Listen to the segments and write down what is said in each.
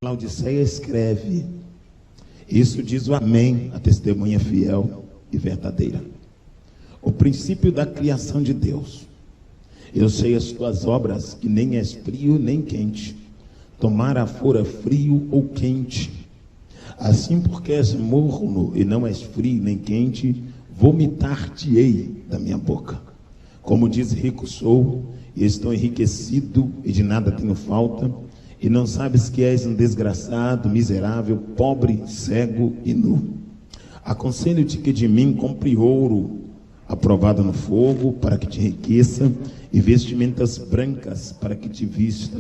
Laodiceia escreve: isso diz o Amém, a testemunha fiel e verdadeira, o princípio da criação de Deus. Eu sei as tuas obras, que nem és frio nem quente, tomara fora frio ou quente. Assim, porque és morno e não és frio nem quente, vomitar-te-ei da minha boca. Como diz, rico sou, e estou enriquecido, e de nada tenho falta, e não sabes que és um desgraçado, miserável, pobre, cego e nu. Aconselho-te que de mim compre ouro, aprovado no fogo, para que te enriqueça, e vestimentas brancas, para que te vista,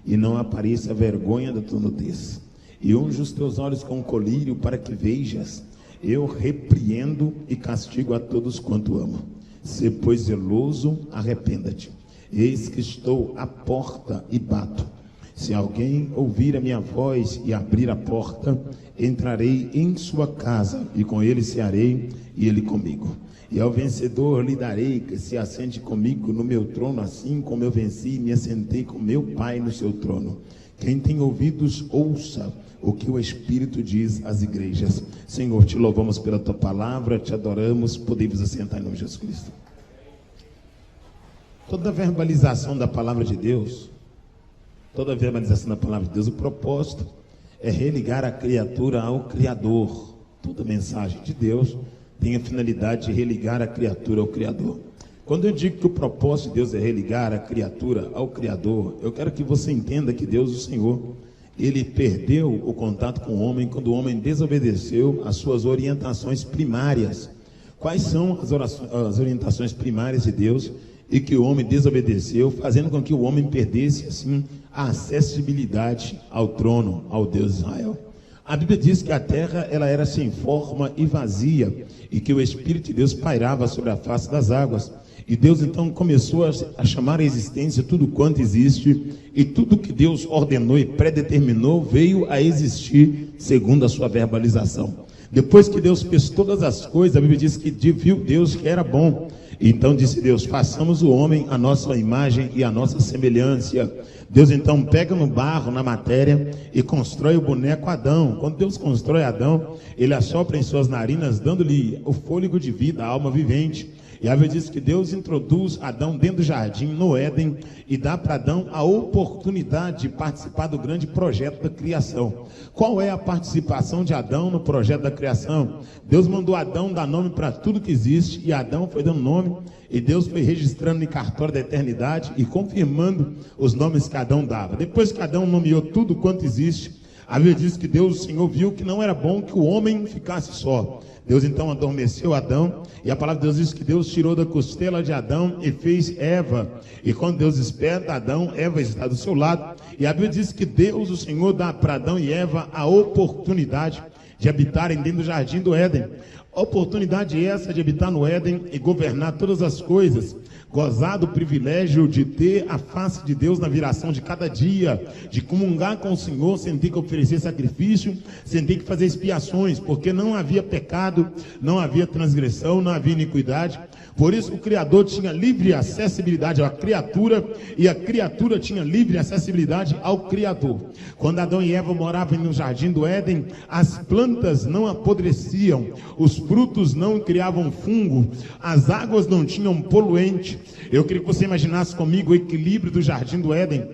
e não apareça a vergonha da tua nudez. E unge os teus olhos com colírio, para que vejas. Eu repreendo e castigo a todos quanto amo. Se, pois, zeloso, arrependa-te. Eis que estou à porta e bato. Se alguém ouvir a minha voz e abrir a porta, entrarei em sua casa, e com ele cearei, e ele comigo. E ao vencedor lhe darei que se assente comigo no meu trono, assim como eu venci e me assentei com meu Pai no seu trono. Quem tem ouvidos, ouça o que o Espírito diz às igrejas. Senhor, te louvamos pela tua palavra, te adoramos, podemos assentar em nome de Jesus Cristo. Toda verbalização da palavra de Deus, o propósito é religar a criatura ao Criador. Toda mensagem de Deus tem a finalidade de religar a criatura ao Criador. Quando eu digo que o propósito de Deus é religar a criatura ao Criador, eu quero que você entenda que Deus, o Senhor, ele perdeu o contato com o homem quando o homem desobedeceu às suas orientações primárias. Quais são as orientações primárias de Deus e que o homem desobedeceu, fazendo com que o homem perdesse, assim, a acessibilidade ao trono, ao Deus de Israel? A Bíblia diz que a terra ela era sem forma e vazia, e que o Espírito de Deus pairava sobre a face das águas. E Deus então começou a chamar à existência tudo quanto existe, e tudo que Deus ordenou e predeterminou veio a existir segundo a sua verbalização. Depois que Deus fez todas as coisas, a Bíblia diz que viu Deus que era bom. Então disse Deus: façamos o homem à nossa imagem e à nossa semelhança. Deus então pega no barro, na matéria, e constrói o boneco Adão. Quando Deus constrói Adão, ele assopra em suas narinas, dando-lhe o fôlego de vida, a alma vivente. E a Bíblia diz que Deus introduz Adão dentro do jardim, no Éden, e dá para Adão a oportunidade de participar do grande projeto da criação. Qual é a participação de Adão no projeto da criação? Deus mandou Adão dar nome para tudo que existe, e Adão foi dando nome, e Deus foi registrando em cartório da eternidade e confirmando os nomes que Adão dava. Depois que Adão nomeou tudo quanto existe, a Bíblia diz que Deus, o Senhor, viu que não era bom que o homem ficasse só. Deus então adormeceu Adão, e a palavra de Deus diz que Deus tirou da costela de Adão e fez Eva. E quando Deus desperta Adão, Eva está do seu lado, e a Bíblia diz que Deus, o Senhor, dá para Adão e Eva a oportunidade de habitarem dentro do jardim do Éden. A oportunidade essa de habitar no Éden e governar todas as coisas, gozar do privilégio de ter a face de Deus na viração de cada dia, de comungar com o Senhor sem ter que oferecer sacrifício, sem ter que fazer expiações, porque não havia pecado, não havia transgressão, não havia iniquidade. Por isso o Criador tinha livre acessibilidade à criatura, e a criatura tinha livre acessibilidade ao Criador. Quando Adão e Eva moravam no jardim do Éden, as plantas não apodreciam, os frutos não criavam fungo, as águas não tinham poluente. Eu queria que você imaginasse comigo o equilíbrio do jardim do Éden.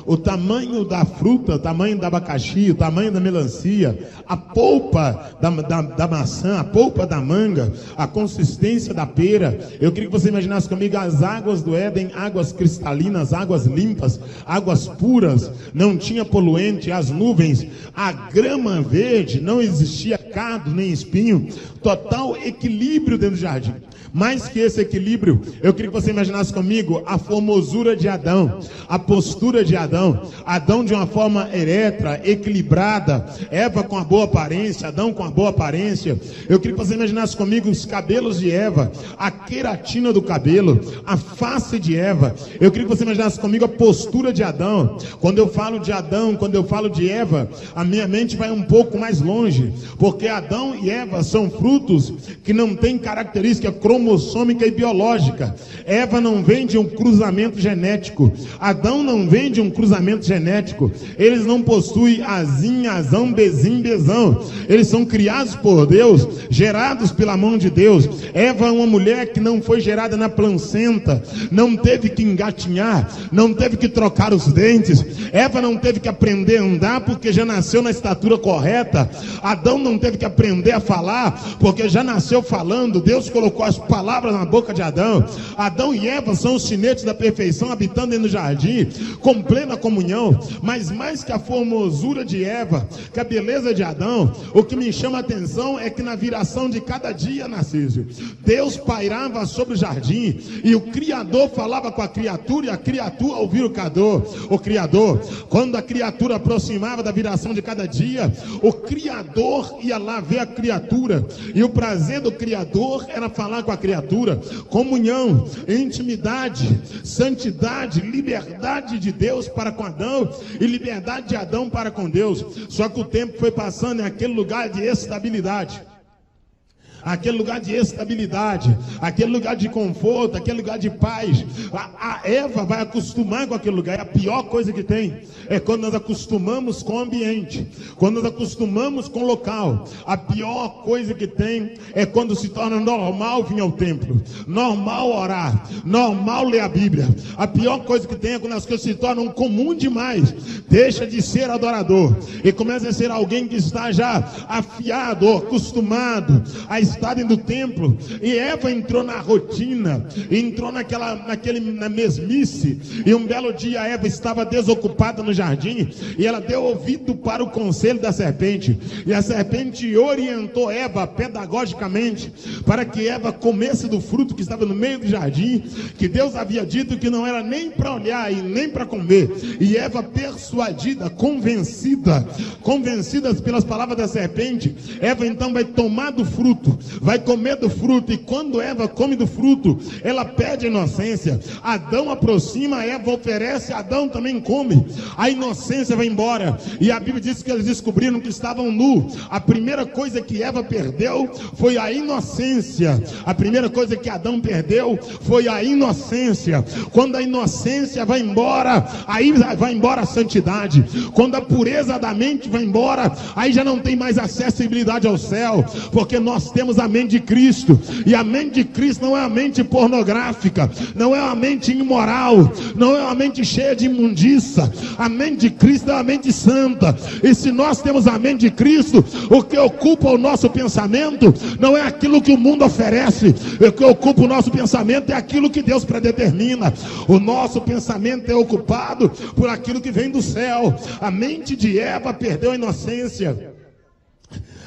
O tamanho da fruta, o tamanho da abacaxi, o tamanho da melancia, a polpa da maçã, a polpa da manga, a consistência da pera. Eu queria que você imaginasse comigo as águas do Éden, águas cristalinas, águas limpas, águas puras, não tinha poluente, as nuvens, a grama verde, não existia cardo nem espinho, total equilíbrio dentro do jardim. Mais que esse equilíbrio, eu queria que você imaginasse comigo a formosura de Adão, a postura de Adão. Adão de uma forma ereta, equilibrada, Eva com a boa aparência, Adão com a boa aparência. Eu queria que você imaginasse comigo os cabelos de Eva, a queratina do cabelo, a face de Eva. Eu queria que você imaginasse comigo a postura de Adão. Quando eu falo de Adão, quando eu falo de Eva, a minha mente vai um pouco mais longe, porque porque Adão e Eva são frutos que não têm característica cromossômica e biológica. Eva não vem de um cruzamento genético. Adão não vem de um cruzamento genético. Eles não possuem azim, azão, bezim, bezão. Eles são criados por Deus, gerados pela mão de Deus. Eva é uma mulher que não foi gerada na placenta, não teve que engatinhar, não teve que trocar os dentes. Eva não teve que aprender a andar porque já nasceu na estatura correta. Adão não teve que aprender a falar porque já nasceu falando. Deus colocou as palavras na boca de Adão. Adão e Eva são os chinetes da perfeição, habitando dentro do jardim com plena comunhão. Mas mais que a formosura de Eva, que a beleza de Adão, o que me chama a atenção é que na viração de cada dia, Narciso, Deus pairava sobre o jardim e o Criador falava com a criatura e a criatura ouvia o Criador. Quando a criatura aproximava da viração de cada dia, o Criador ia lá ver a criatura, e o prazer do Criador era falar com a criatura. Comunhão, intimidade, santidade, liberdade de Deus para com Adão e liberdade de Adão para com Deus. Só que o tempo foi passando em aquele lugar de estabilidade, aquele lugar de estabilidade, aquele lugar de conforto, aquele lugar de paz. A Eva vai acostumar com aquele lugar. A pior coisa que tem é quando nós acostumamos com o ambiente, quando nós acostumamos com o local. A pior coisa que tem é quando se torna normal vir ao templo, normal orar, normal ler a Bíblia. A pior coisa que tem é quando as coisas se tornam comum demais, deixa de ser adorador e começa a ser alguém que está já afiado, acostumado a estar dentro do templo. E Eva entrou na rotina, entrou na mesmice, e um belo dia Eva estava desocupada no jardim, e ela deu ouvido para o conselho da serpente, e a serpente orientou Eva pedagogicamente para que Eva comesse do fruto que estava no meio do jardim, que Deus havia dito que não era nem para olhar e nem para comer. E Eva, persuadida, convencida pelas palavras da serpente, Eva então vai tomar do fruto, vai comer do fruto. E quando Eva come do fruto, ela perde a inocência. Adão aproxima, Eva oferece, Adão também come. A inocência vai embora, e a Bíblia diz que eles descobriram que estavam nus. A primeira coisa que Eva perdeu foi a inocência. A primeira coisa que Adão perdeu foi a inocência. Quando a inocência vai embora, aí vai embora a santidade. Quando a pureza da mente vai embora, aí já não tem mais acessibilidade ao céu, porque nós temos a mente de Cristo, e a mente de Cristo não é a mente pornográfica, não é uma mente imoral, não é uma mente cheia de imundícia. A mente de Cristo é uma mente santa. E se nós temos a mente de Cristo, o que ocupa o nosso pensamento não é aquilo que o mundo oferece. O que ocupa o nosso pensamento é aquilo que Deus predetermina. O nosso pensamento é ocupado por aquilo que vem do céu. A mente de Eva perdeu a inocência.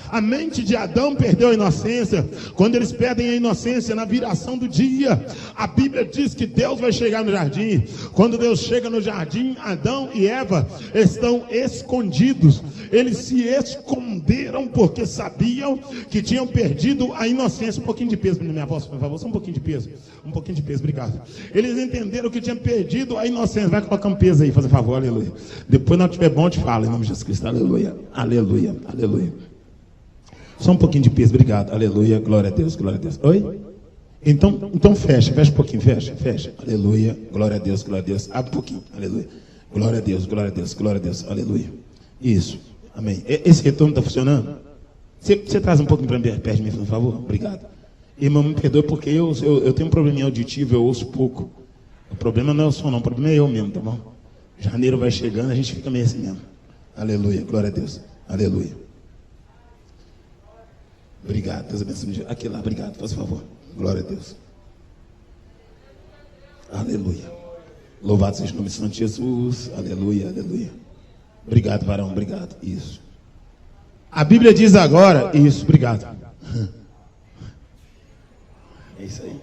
A mente de Adão perdeu a inocência. Quando eles perdem a inocência na viração do dia, a Bíblia diz que Deus vai chegar no jardim. Quando Deus chega no jardim, Adão e Eva estão escondidos. Eles se esconderam porque sabiam que tinham perdido a inocência. Um pouquinho de peso na minha voz, por favor. Só um pouquinho de peso. Um pouquinho de peso, obrigado. Eles entenderam que tinham perdido a inocência. Vai colocar um peso aí, fazer favor, aleluia. Depois, não tiver bom, eu te falo, em nome de Jesus Cristo, aleluia, aleluia, aleluia. Só um pouquinho de peso, obrigado, aleluia, glória a Deus, glória a Deus. Oi? Então fecha um pouquinho, fecha, aleluia, glória a Deus, abre um pouquinho, aleluia, glória a Deus, glória a Deus, glória a Deus, aleluia. Isso, amém. Esse retorno está funcionando? Você traz um pouquinho para perto de mim, por favor, obrigado. Irmão, me perdoe porque eu tenho um probleminha auditivo, eu ouço pouco. O problema não é o som, não, o problema é eu mesmo, tá bom? Janeiro vai chegando, a gente fica meio assim mesmo. Aleluia, glória a Deus, aleluia. Obrigado, Deus abençoe. Aqui lá, obrigado, faz favor. Glória a Deus. Aleluia. Louvado seja o nome santo de Jesus. Aleluia, aleluia. Obrigado, varão, obrigado. Isso. A Bíblia diz agora, isso, obrigado. É isso aí.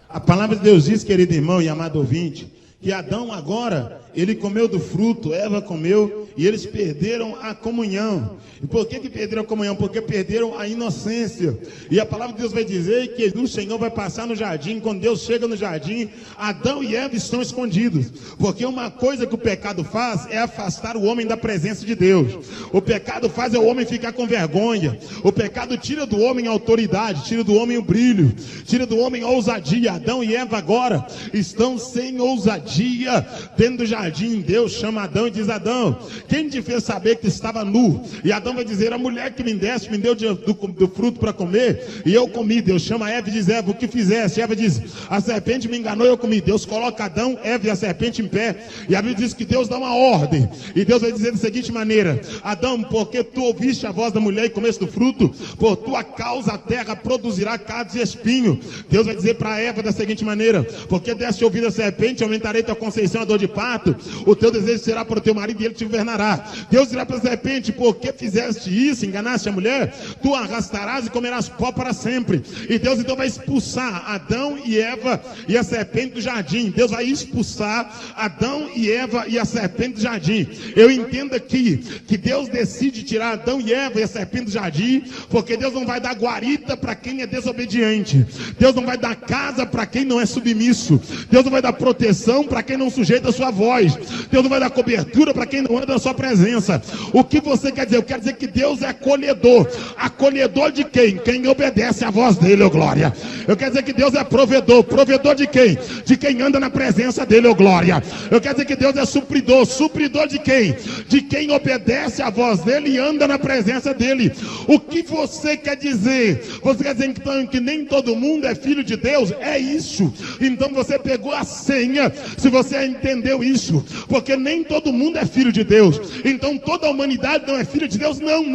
A palavra de Deus diz, querido irmão e amado ouvinte, que Adão agora, ele comeu do fruto, Eva comeu, e eles perderam a comunhão. E por que perderam a comunhão? Porque perderam a inocência. E a palavra de Deus vai dizer que o Senhor vai passar no jardim. Quando Deus chega no jardim, Adão e Eva estão escondidos. Porque uma coisa que o pecado faz é afastar o homem da presença de Deus. O pecado faz o homem ficar com vergonha. O pecado tira do homem a autoridade, tira do homem o brilho, tira do homem a ousadia. Adão e Eva agora estão sem ousadia dentro do jardim. Deus chama Adão e diz: Adão, quem te fez saber que estava nu? E Adão vai dizer: a mulher que me deste me deu do fruto para comer e eu comi. Deus chama Eva e diz: Eva, o que fizeste? Eva diz: a serpente me enganou e eu comi. Deus coloca Adão, Eva e a serpente em pé, e a Bíblia diz que Deus dá uma ordem, e Deus vai dizer da seguinte maneira: Adão, porque tu ouviste a voz da mulher e comeste do fruto, por tua causa a terra produzirá cardos e espinho. Deus vai dizer para Eva da seguinte maneira: porque deste ouvido a serpente, aumentarei tua conceição a dor de parto, o teu desejo será para o teu marido e ele te governará. Deus dirá para a serpente: porque fizeste isso, enganaste a mulher, tu arrastarás e comerás pó para sempre. E Deus então vai expulsar Adão e Eva e a serpente do jardim. Deus vai expulsar Adão e Eva e a serpente do jardim. Eu entendo aqui que Deus decide tirar Adão e Eva e a serpente do jardim, porque Deus não vai dar guarita para quem é desobediente. Deus não vai dar casa para quem não é submisso. Deus não vai dar proteção para quem não sujeita a sua voz. Deus não vai dar cobertura para quem não anda na sua presença. O que você quer dizer? Eu quero dizer que Deus é acolhedor. Acolhedor de quem? Quem obedece à voz dele, ó glória. Eu quero dizer que Deus é provedor. Provedor de quem? De quem anda na presença dele, ó glória. Eu quero dizer que Deus é supridor. Supridor de quem? De quem obedece à voz dele e anda na presença dele. O que você quer dizer? Você quer dizer então que nem todo mundo é filho de Deus? É isso. Então você pegou a senha, se você entendeu isso, porque nem todo mundo é filho de Deus. Então toda a humanidade não é filho de Deus? Não.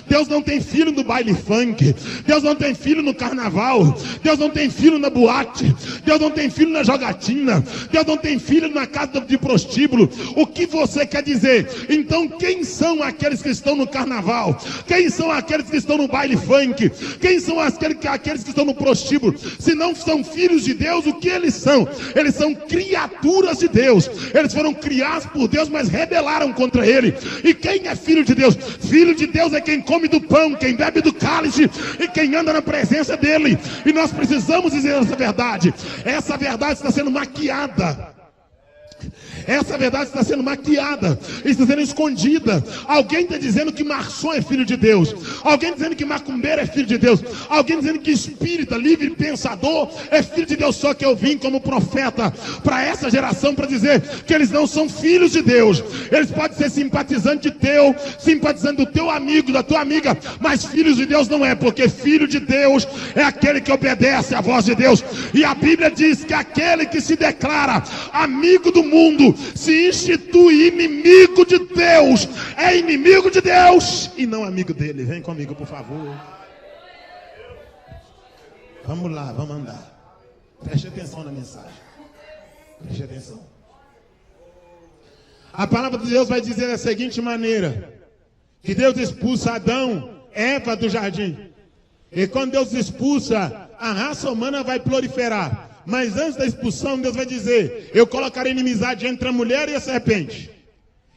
Deus não tem filho no baile funk. Deus não tem filho no carnaval. Deus não tem filho na boate. Deus não tem filho na jogatina. Deus não tem filho na casa de prostíbulo. O que você quer dizer? Então quem são aqueles que estão no carnaval? Quem são aqueles que estão no baile funk? Quem são aqueles que estão no prostíbulo? Se não são filhos de Deus, o que eles são? Eles são criaturas de Deus. Eles foram criados por Deus, mas rebelaram contra ele. E quem é filho de Deus? Filho de Deus é quem come do pão, quem bebe do cálice e quem anda na presença dele. E nós precisamos dizer essa verdade. Essa verdade está sendo maquiada. Essa verdade está sendo maquiada, está sendo escondida. Alguém está dizendo que maçom é filho de Deus. Alguém dizendo que macumbeiro é filho de Deus. Alguém dizendo que espírita, livre pensador é filho de Deus. Só que eu vim como profeta para essa geração para dizer que eles não são filhos de Deus. Eles podem ser simpatizante teu, simpatizante do teu amigo, da tua amiga, mas filhos de Deus não é, porque filho de Deus é aquele que obedece à voz de Deus. E a Bíblia diz que aquele que se declara amigo do mundo se institui inimigo de Deus. É inimigo de Deus e não amigo dele. Vem comigo, por favor. Vamos lá, vamos andar. Preste atenção na mensagem. Preste atenção. A palavra de Deus vai dizer da seguinte maneira: que Deus expulsa Adão, Eva do jardim. E quando Deus expulsa, a raça humana vai proliferar. Mas antes da expulsão, Deus vai dizer: eu colocarei inimizade entre a mulher e a serpente,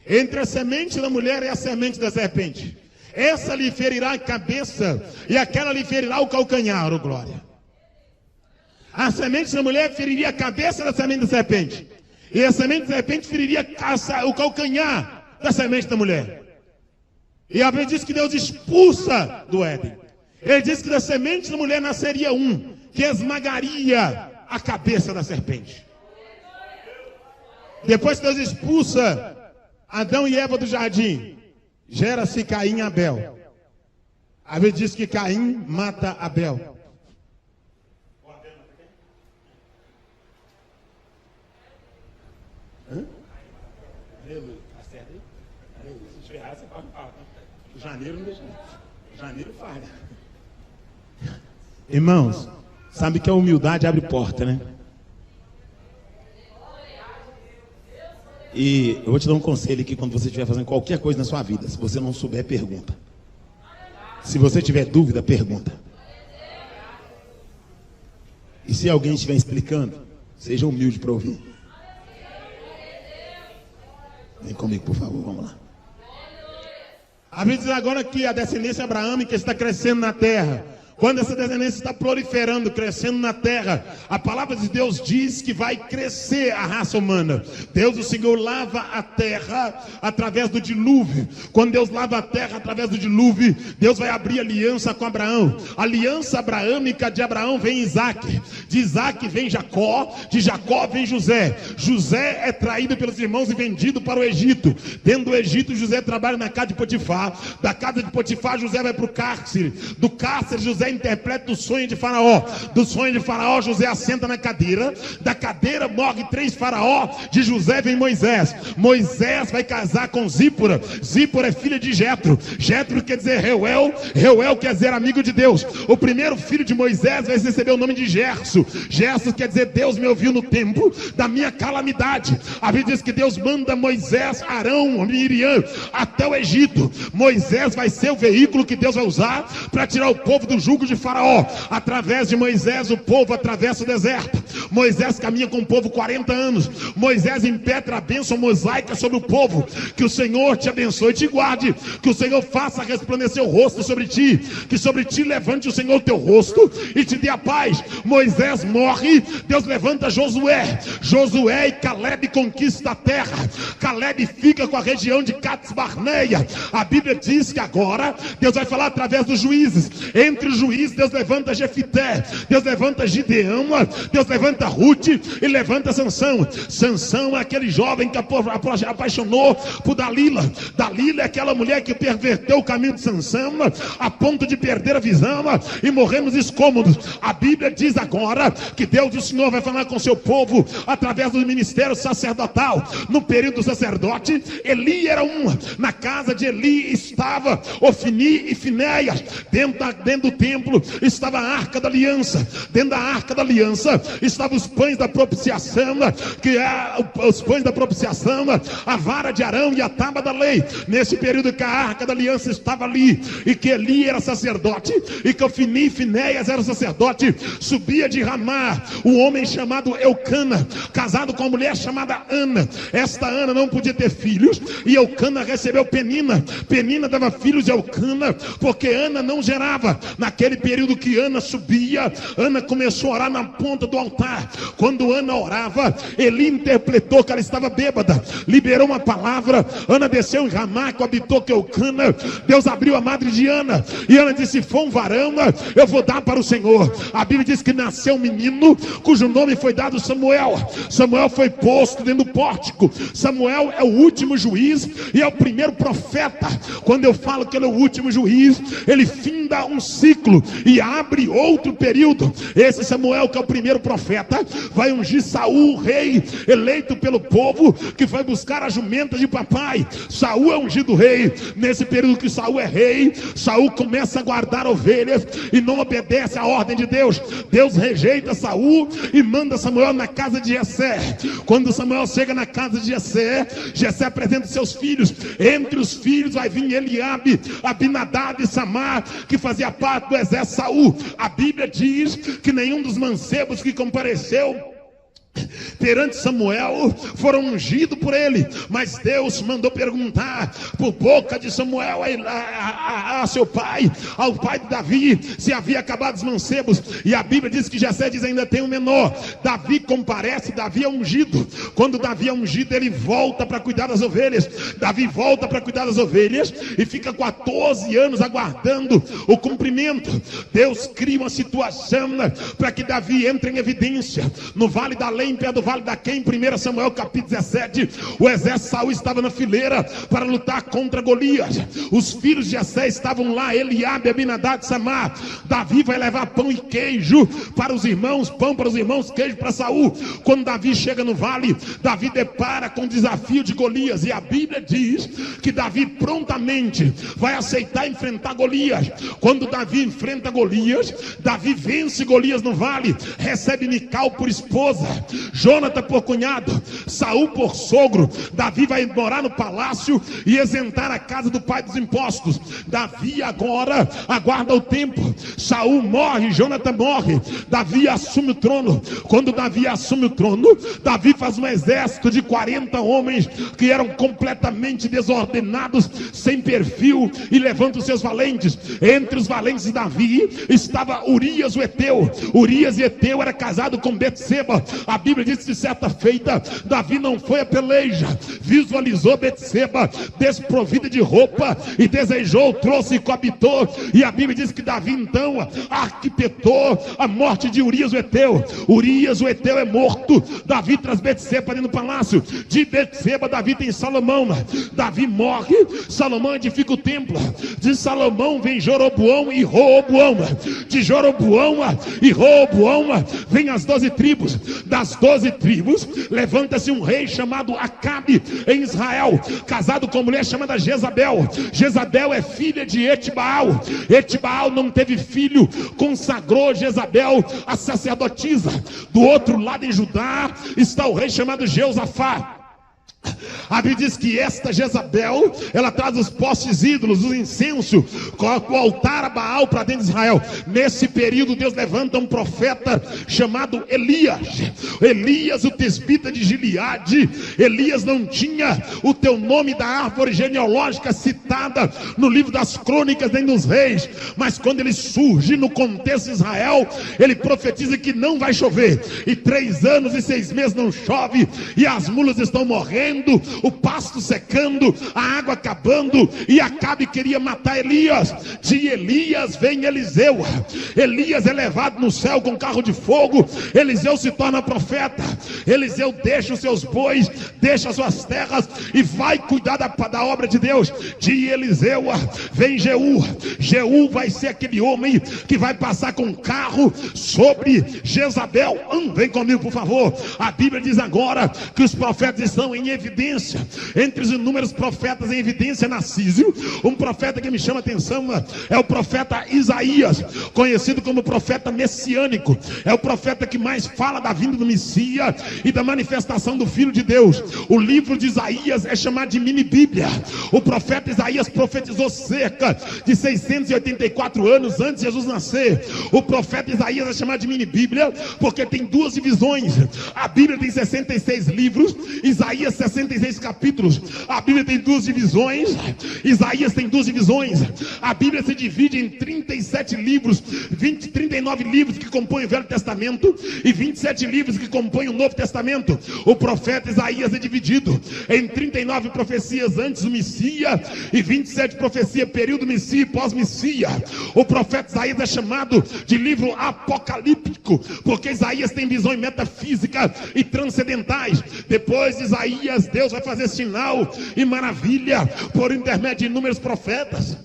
entre a semente da mulher e a semente da serpente. Essa lhe ferirá a cabeça e aquela lhe ferirá o calcanhar, ó glória. A semente da mulher feriria a cabeça da semente da serpente, e a semente da serpente feriria o calcanhar da semente da mulher. E a Bíblia diz que Deus expulsa do Éden. Ele diz que da semente da mulher nasceria um que esmagaria a cabeça da serpente. Depois que Deus expulsa Adão e Eva do jardim, gera-se Caim e Abel. A Bíblia diz que Caim mata Abel. Janeiro não deixa. Janeiro falha. Irmãos, sabe que a humildade abre porta, né? E eu vou te dar um conselho aqui quando você estiver fazendo qualquer coisa na sua vida. Se você não souber, pergunta. Se você tiver dúvida, pergunta. E se alguém estiver explicando, seja humilde para ouvir. Vem comigo, por favor, vamos lá. A Bíblia diz agora que a descendência abraâmica está crescendo na terra. Quando essa descendência está proliferando, crescendo na terra, a palavra de Deus diz que vai crescer a raça humana. Deus, o Senhor, lava a terra através do dilúvio. Quando Deus lava a terra através do dilúvio, Deus vai abrir aliança com Abraão. A aliança abraâmica, de Abraão vem Isaac, de Isaac vem Jacó, de Jacó vem José. José é traído pelos irmãos e vendido para o Egito. Dentro do Egito, José trabalha na casa de Potifar. Da casa de Potifar, José vai para o cárcere. Do cárcere, José interpreta o sonho de Faraó. Do sonho de Faraó, José assenta na cadeira. Da cadeira morre 3 faraó. De José vem Moisés. Moisés vai casar com Zípora. Zípora é filha de Jetro. Jetro quer dizer Reuel. Reuel quer dizer amigo de Deus. O primeiro filho de Moisés vai receber o nome de Gerso. Gerso quer dizer Deus me ouviu no tempo da minha calamidade. A Bíblia diz que Deus manda Moisés, Arão, Miriam até o Egito. Moisés vai ser o veículo que Deus vai usar para tirar o povo do jugo de Faraó. Através de Moisés o povo atravessa o deserto. Moisés caminha com o povo 40 anos. Moisés impetra a bênção mosaica sobre o povo. Que o Senhor te abençoe e te guarde. Que o Senhor faça resplandecer o rosto sobre ti. Que sobre ti levante o Senhor o teu rosto e te dê a paz. Moisés morre, Deus levanta Josué. Josué e Caleb conquistam a terra. Caleb fica com a região de Cades Barneia. A Bíblia diz que agora Deus vai falar através dos juízes. Entre os juízes, Deus levanta Jefité, Deus levanta Gideão, Deus levanta Ruth e levanta Sansão. Sansão é aquele jovem que apaixonou por Dalila. Dalila é aquela mulher que perverteu o caminho de Sansão a ponto de perder a visão e morrer nos escômodos. A Bíblia diz agora que Deus, o Senhor, vai falar com seu povo através do ministério sacerdotal. No período do sacerdote, Eli era um. Na casa de Eli estava Ofni e Finéias. Dentro do templo estava a arca da aliança. Dentro da arca da aliança estavam os pães da propiciação, que é os pães da propiciação, a vara de Arão e a tábua da lei. Nesse período que a arca da aliança estava ali, e que Eli era sacerdote, e que Ofni e Finéias era sacerdote, subia de Ramá um homem chamado Eucana, casado com uma mulher chamada Ana. Esta Ana não podia ter filhos, e Eucana recebeu Penina. Penina dava filhos de Eucana, porque Ana não gerava. Naquele período que Ana subia, Ana começou a orar na ponta do altar. Quando Ana orava, Eli interpretou que ela estava bêbada, liberou uma palavra. Ana desceu em Ramá, coabitou com Eucana. Deus abriu a madre de Ana, e Ana disse: se for um varão, eu vou dar para o Senhor. A Bíblia diz que nasceu um menino, cujo nome foi dado Samuel. Samuel foi posto dentro do pórtico. Samuel é o último juiz e é o primeiro profeta. Quando eu falo que ele é o último juiz, ele finda um ciclo e abre outro período. Esse Samuel, que é o primeiro profeta, vai ungir Saul, rei, eleito pelo povo, que vai buscar as jumentas de papai. Saul é ungido rei. Nesse período que Saul é rei, Saul começa a guardar ovelhas e não obedece à ordem de Deus. Deus rejeita Saul e manda Samuel na casa de Jessé. Quando Samuel chega na casa de Jessé, Jessé apresenta seus filhos. Entre os filhos vai vir Eliabe, Abinadab e Samar, que fazia parte do exército de Saul. A Bíblia diz que nenhum dos mancebos que compareceu perante Samuel foram ungidos por ele, mas Deus mandou perguntar por boca de Samuel a seu pai, ao pai de Davi, se havia acabado os mancebos. E a Bíblia diz que Jessé diz: ainda tem um menor. Davi comparece, Davi é ungido. Quando Davi é ungido, ele volta para cuidar das ovelhas. Davi volta para cuidar das ovelhas e fica 14 anos aguardando o cumprimento. Deus cria uma situação para que Davi entre em evidência. No vale da lei, em pé do vale da Quem, 1 Samuel capítulo 17, o exército de Saul estava na fileira para lutar contra Golias. Os filhos de Jessé estavam lá, Eliabe, Abinadab e Samar. Davi vai levar pão e queijo para os irmãos, pão para os irmãos, queijo para Saul. Quando Davi chega no vale, Davi depara com o desafio de Golias, e a Bíblia diz que Davi prontamente vai aceitar enfrentar Golias. Quando Davi enfrenta Golias, Davi vence Golias no vale, recebe Mical por esposa. Jonathan por cunhado, Saul por sogro. Davi vai morar no palácio e isentar a casa do pai dos impostos. Davi agora aguarda o tempo. Saul morre, Jonathan morre, Davi assume o trono. Quando Davi assume o trono, Davi faz um exército de 40 homens que eram completamente desordenados, sem perfil, e levanta os seus valentes. Entre os valentes de Davi estava Urias o Eteu. Urias e Eteu era casado com Betseba. A Bíblia diz que certa feita Davi não foi a peleja, visualizou Betseba desprovida de roupa e desejou, trouxe e coabitou. E a Bíblia diz que Davi então arquitetou a morte de Urias o Eteu. Urias o Eteu é morto. Davi traz Betseba dentro do palácio. De Betseba Davi tem Salomão. Davi morre, Salomão edifica o templo. De Salomão vem Jeroboão e Roboão. De Jeroboão e Roboão vem as 12 tribos. Das 12 tribos levanta-se um rei chamado Acabe em Israel, casado com uma mulher chamada Jezabel. Jezabel é filha de Etibaal. Etibaal não teve filho, consagrou Jezabel a sacerdotisa. Do outro lado, em Judá, está o rei chamado Jeosafá. A Bíblia diz que esta Jezabel, ela traz os postes ídolos, os incensos, o altar a Baal para dentro de Israel. Nesse período Deus levanta um profeta chamado Elias. Elias, o tesbita de Gileade. Elias não tinha o teu nome da árvore genealógica citada no livro das crônicas nem dos reis, mas quando ele surge no contexto de Israel, ele profetiza que não vai chover, e 3 anos e 6 meses não chove, e as mulas estão morrendo, o pasto secando, a água acabando, e Acabe queria matar Elias. De Elias vem Eliseu. Elias é levado no céu com carro de fogo. Eliseu se torna profeta. Eliseu deixa os seus bois, deixa as suas terras e vai cuidar da obra de Deus. De Eliseu vem Jeú. Jeú vai ser aquele homem que vai passar com carro sobre Jezabel. Vem comigo, por favor. A Bíblia diz agora que os profetas estão em evidência. Entre os inúmeros profetas em evidência, Narciso, um profeta que me chama a atenção é o profeta Isaías, conhecido como profeta messiânico. É o profeta que mais fala da vinda do Messias e da manifestação do Filho de Deus. O livro de Isaías é chamado de mini Bíblia. O profeta Isaías profetizou cerca de 684 anos antes de Jesus nascer. O profeta Isaías é chamado de mini Bíblia porque tem 2 divisões. A Bíblia tem 66 livros, Isaías 66 capítulos. A Bíblia tem 2 divisões, Isaías tem 2 divisões. A Bíblia se divide em 37 livros, 39 livros que compõem o Velho Testamento e 27 livros que compõem o Novo Testamento. O profeta Isaías é dividido em 39 profecias antes do Messias e 27 profecias período Messias e pós-Messias. O profeta Isaías é chamado de livro apocalíptico porque Isaías tem visões metafísicas e transcendentais. Depois de Isaías, Deus vai fazer sinal e maravilha por intermédio de inúmeros profetas.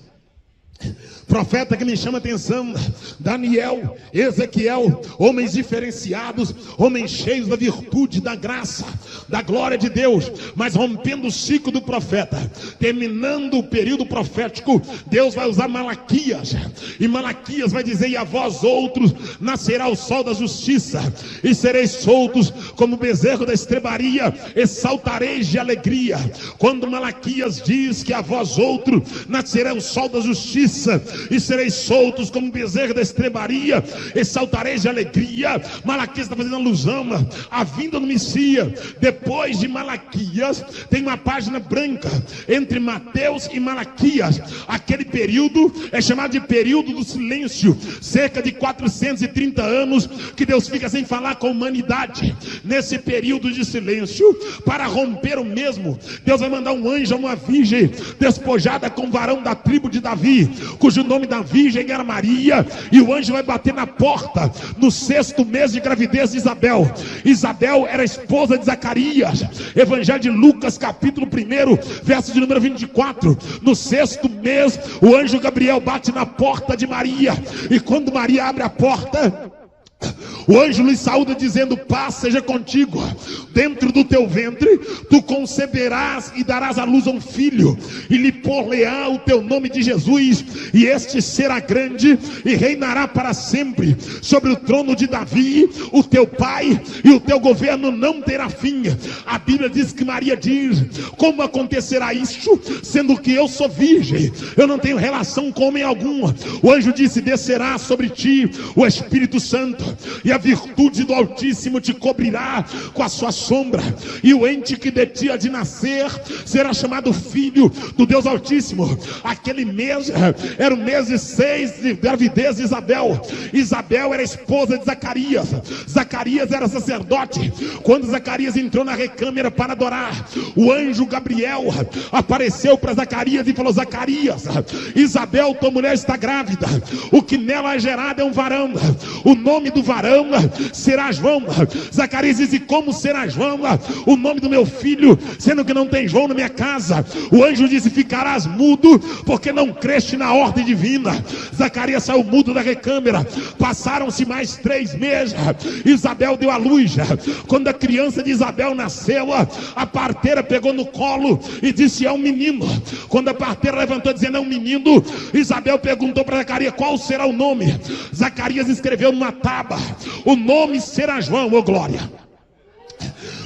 Profeta que me chama a atenção, Daniel, Ezequiel, homens diferenciados, homens cheios da virtude, da graça, da glória de Deus, mas rompendo o ciclo do profeta, terminando o período profético, Deus vai usar Malaquias, e Malaquias vai dizer: e a vós outros nascerá o sol da justiça, e sereis soltos como o bezerro da estrebaria, e saltareis de alegria. Quando Malaquias diz que a vós outros nascerá o sol da justiça, e sereis soltos como bezerro da estrebaria, e saltareis de alegria, Malaquias está fazendo alusão à vinda do Messias. Depois de Malaquias tem uma página branca entre Mateus e Malaquias. Aquele período é chamado de período do silêncio, cerca de 430 anos que Deus fica sem falar com a humanidade. Nesse período de silêncio, para romper o mesmo, Deus vai mandar um anjo a uma virgem despojada com o varão da tribo de Davi, cujo nome da virgem era Maria, e o anjo vai bater na porta no 6º mês de gravidez de Isabel. Isabel era esposa de Zacarias. Evangelho de Lucas, capítulo 1, verso de número 24. No 6º mês, o anjo Gabriel bate na porta de Maria, e quando Maria abre a porta, O anjo lhe saúda dizendo: paz seja contigo. Dentro do teu ventre tu conceberás e darás à luz a um filho, e lhe por-lhe-á o teu nome de Jesus, e este será grande e reinará para sempre sobre o trono de Davi, o teu pai, e o teu governo não terá fim. A Bíblia diz que Maria diz: como acontecerá isso, sendo que eu sou virgem, eu não tenho relação com homem algum? O anjo disse: descerá sobre ti o Espírito Santo, e a virtude do Altíssimo te cobrirá com a sua sombra, e o ente que de ti há de nascer será chamado Filho do Deus Altíssimo. Aquele mês era o mês de 6 de gravidez de Isabel. Isabel era esposa de Zacarias. Zacarias era sacerdote. Quando Zacarias entrou na recâmara para adorar, o anjo Gabriel apareceu para Zacarias e falou: Zacarias, Isabel, tua mulher está grávida, o que nela é gerado é um varão, o nome do varão será João. Zacarias disse: e como será João o nome do meu filho, sendo que não tem João na minha casa? O anjo disse: ficarás mudo, porque não creste na ordem divina. Zacarias saiu mudo da recâmara. Passaram-se mais 3 meses. Isabel deu à luz. Quando a criança de Isabel nasceu, a parteira pegou no colo e disse: é um menino. Quando a parteira levantou dizendo: é um menino, Isabel perguntou para Zacarias: qual será o nome? Zacarias escreveu numa tábua: o nome será João. Oh glória!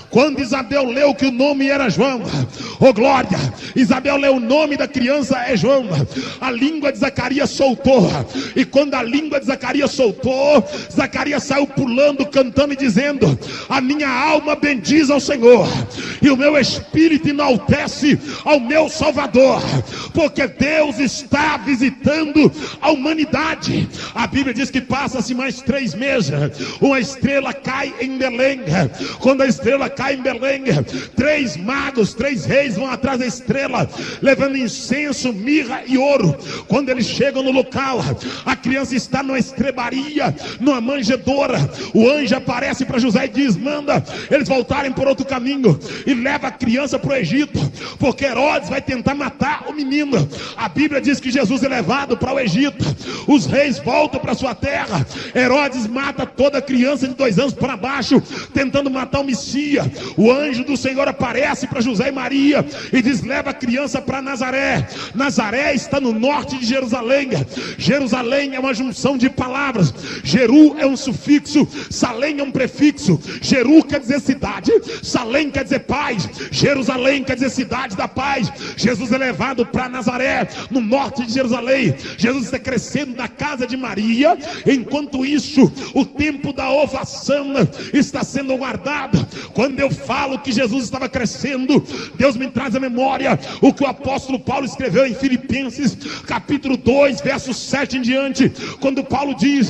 Quando Isabel leu que o nome era João, oh glória, Isabel leu: o nome da criança é João, a língua de Zacarias soltou. E quando a língua de Zacarias soltou, Zacarias saiu pulando, cantando e dizendo: a minha alma bendiz ao Senhor, e o meu espírito enaltece ao meu Salvador, porque Deus está visitando a humanidade. A Bíblia diz que passa-se mais 3 meses, uma estrela cai em Belém. Quando a estrela cai em Belém, 3 magos, 3 reis vão atrás da estrela, levando incenso, mirra e ouro. Quando eles chegam no local, a criança está numa estrebaria, numa manjedoura. O anjo aparece para José e diz: manda eles voltarem por outro caminho e leva a criança para o Egito, porque Herodes vai tentar matar o menino. A Bíblia diz que Jesus é levado para o Egito, os reis voltam para sua terra. Herodes mata toda criança de 2 anos para baixo, tentando matar o Messias. O anjo do Senhor aparece para José e Maria e diz: leva a criança para Nazaré. Nazaré está no norte de Jerusalém. Jerusalém é uma junção de palavras. Jeru é um sufixo, Salém é um prefixo. Jeru quer dizer cidade, Salém quer dizer paz, Jerusalém quer dizer cidade da paz. Jesus é levado para Nazaré, no norte de Jerusalém. Jesus está crescendo na casa de Maria. Enquanto isso, o tempo da ovação está sendo guardado. Quando eu falo que Jesus estava crescendo, Deus me traz à memória o que o apóstolo Paulo escreveu em Filipenses capítulo 2, verso 7 em diante, quando Paulo diz: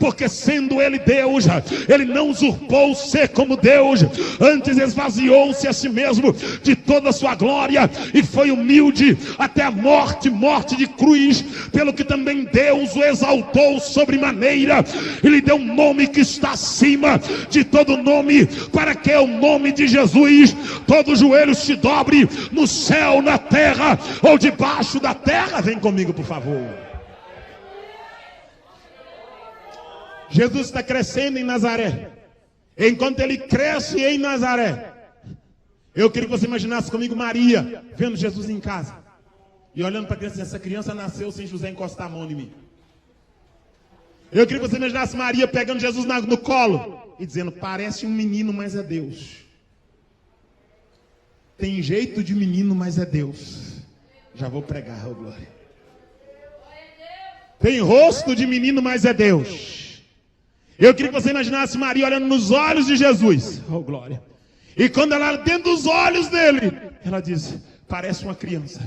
porque sendo ele Deus, ele não usurpou ser como Deus, antes esvaziou-se a si mesmo de toda a sua glória e foi humilde até a morte, morte de cruz, pelo que também Deus o exaltou sobremaneira e lhe deu um nome que está acima de todo nome, para que o nome de Jesus todo joelho se dobre, no céu, na terra ou debaixo da terra. Vem comigo, por favor. Jesus está crescendo em Nazaré. Enquanto ele cresce em Nazaré, eu queria que você imaginasse comigo Maria vendo Jesus em casa e olhando para a criança: essa criança nasceu sem José encostar a mão em mim. Eu queria que você imaginasse Maria pegando Jesus no colo e dizendo: parece um menino, mas é Deus. Tem jeito de menino, mas é Deus. Já vou pregar, oh glória. Tem rosto de menino, mas é Deus. Eu queria que você imaginasse Maria olhando nos olhos de Jesus, oh glória. E quando ela olha dentro dos olhos dele, ela diz: parece uma criança,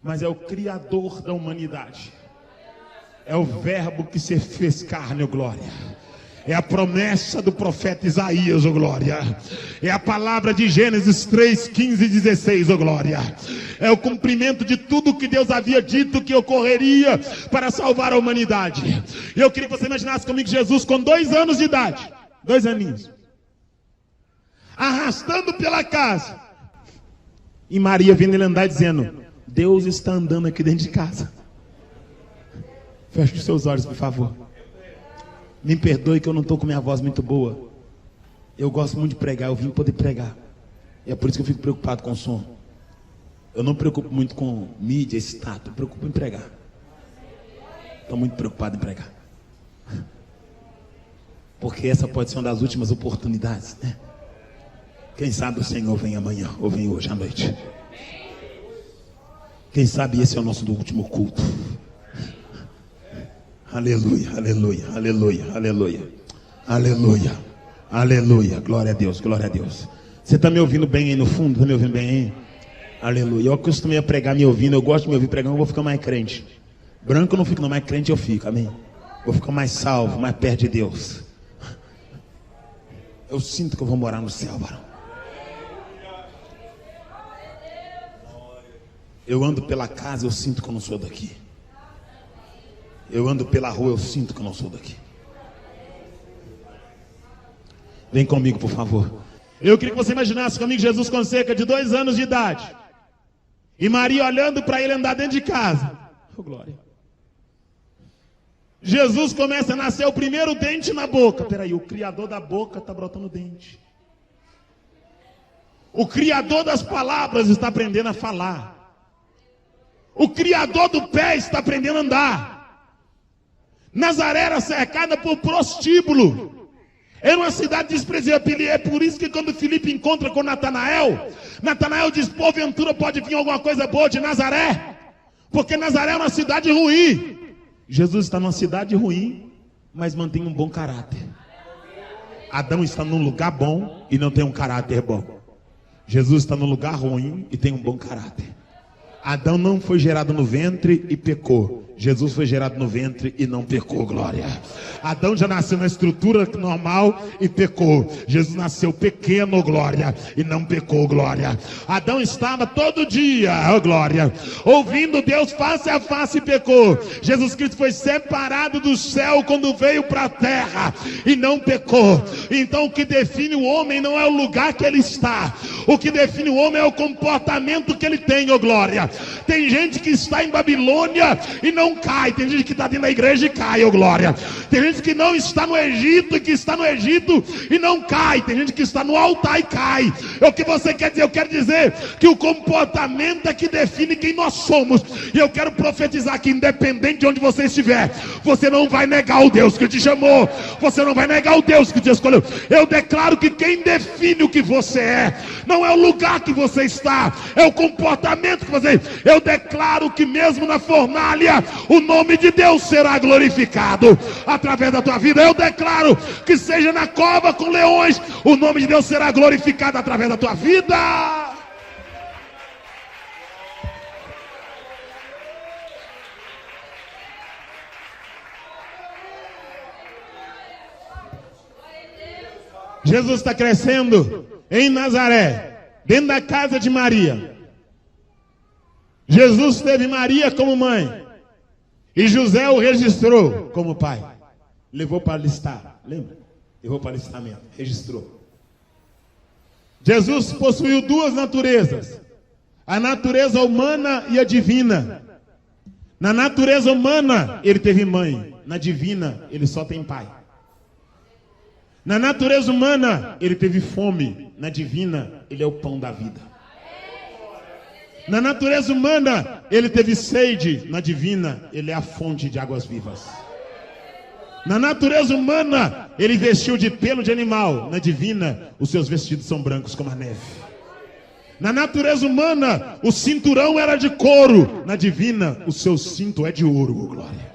mas é o Criador da humanidade. É o verbo que se fez carne, oh glória. É a promessa do profeta Isaías, oh glória. É a palavra de Gênesis 3, 15 e 16, oh glória. É o cumprimento de tudo que Deus havia dito que ocorreria para salvar a humanidade. E eu queria que você imaginasse comigo Jesus com 2 anos de idade, 2 aninhos, arrastando pela casa, e Maria vindo ele andar dizendo: Deus está andando aqui dentro de casa. Feche os seus olhos, por favor. Me perdoe que eu não estou com minha voz muito boa. Eu gosto muito de pregar, eu vim poder pregar. E é por isso que eu fico preocupado com o som. Eu não me preocupo muito com mídia, status, eu me preocupo em pregar. Estou muito preocupado em pregar. Porque essa pode ser uma das últimas oportunidades, né? Quem sabe o Senhor vem amanhã, ou vem hoje à noite. Quem sabe esse é o nosso último culto. Aleluia, aleluia, aleluia, aleluia, aleluia, aleluia, glória a Deus, glória a Deus. Você está me ouvindo bem aí no fundo? Está me ouvindo bem aí? Aleluia. Eu acostumei a pregar me ouvindo, eu gosto de me ouvir pregando, eu vou ficar mais crente. Branco eu não fico, não, mais crente eu fico, amém? Vou ficar mais salvo, mais perto de Deus. Eu sinto que eu vou morar no céu, varão. Eu ando pela casa, eu sinto que eu não sou daqui. Eu ando pela rua, eu sinto que eu não sou daqui. Vem comigo, por favor. Eu queria que você imaginasse comigo Jesus com cerca de 2 anos de idade. E Maria olhando para ele andar dentro de casa. Oh, glória. Jesus começa a nascer o primeiro dente na boca. Peraí, o criador da boca está brotando dente. O criador das palavras está aprendendo a falar. O criador do pé está aprendendo a andar. Nazaré era cercada por prostíbulo. Era uma cidade desprezível. É por isso que quando Filipe encontra com Natanael, Natanael diz, porventura pode vir alguma coisa boa de Nazaré? Porque Nazaré é uma cidade ruim. Jesus está numa cidade ruim, mas mantém um bom caráter. Adão está num lugar bom e não tem um caráter bom. Jesus está num lugar ruim e tem um bom caráter. Adão não foi gerado no ventre e pecou. Jesus foi gerado no ventre e não pecou, glória. Adão já nasceu na estrutura normal e pecou. Jesus nasceu pequeno, glória, e não pecou, glória. Adão estava todo dia, oh, glória, ouvindo Deus face a face e pecou. Jesus Cristo foi separado do céu quando veio para a terra e não pecou. Então o que define o homem não é o lugar que ele está. O que define o homem é o comportamento que ele tem, oh, glória. Tem gente que está em Babilônia e não cai. Tem gente que está dentro da igreja e cai, oh, glória. Tem gente que não está no Egito e que está no Egito e não cai. Tem gente que está no altar e cai. É o que você quer dizer? Eu quero dizer que o comportamento é que define quem nós somos. E eu quero profetizar que independente de onde você estiver, você não vai negar o Deus que te chamou. Você não vai negar o Deus que te escolheu. Eu declaro que quem define o que você é não é o lugar que você está, é o comportamento que você... Eu declaro que mesmo na fornalha o nome de Deus será glorificado através da tua vida. Eu declaro que seja na cova com leões, o nome de Deus será glorificado através da tua vida. Jesus está crescendo em Nazaré, dentro da casa de Maria. Jesus teve Maria como mãe e José o registrou como pai. Levou para listar, lembra? Levou para listamento, registrou. Jesus possuiu 2 naturezas, a natureza humana e a divina. Na natureza humana ele teve mãe, na divina ele só tem pai. Na natureza humana ele teve fome, na divina ele é o pão da vida. Na natureza humana, ele teve sede, na divina, ele é a fonte de águas vivas. Na natureza humana, ele vestiu de pelo de animal, na divina, os seus vestidos são brancos como a neve. Na natureza humana, o cinturão era de couro, na divina, o seu cinto é de ouro, oh, glória.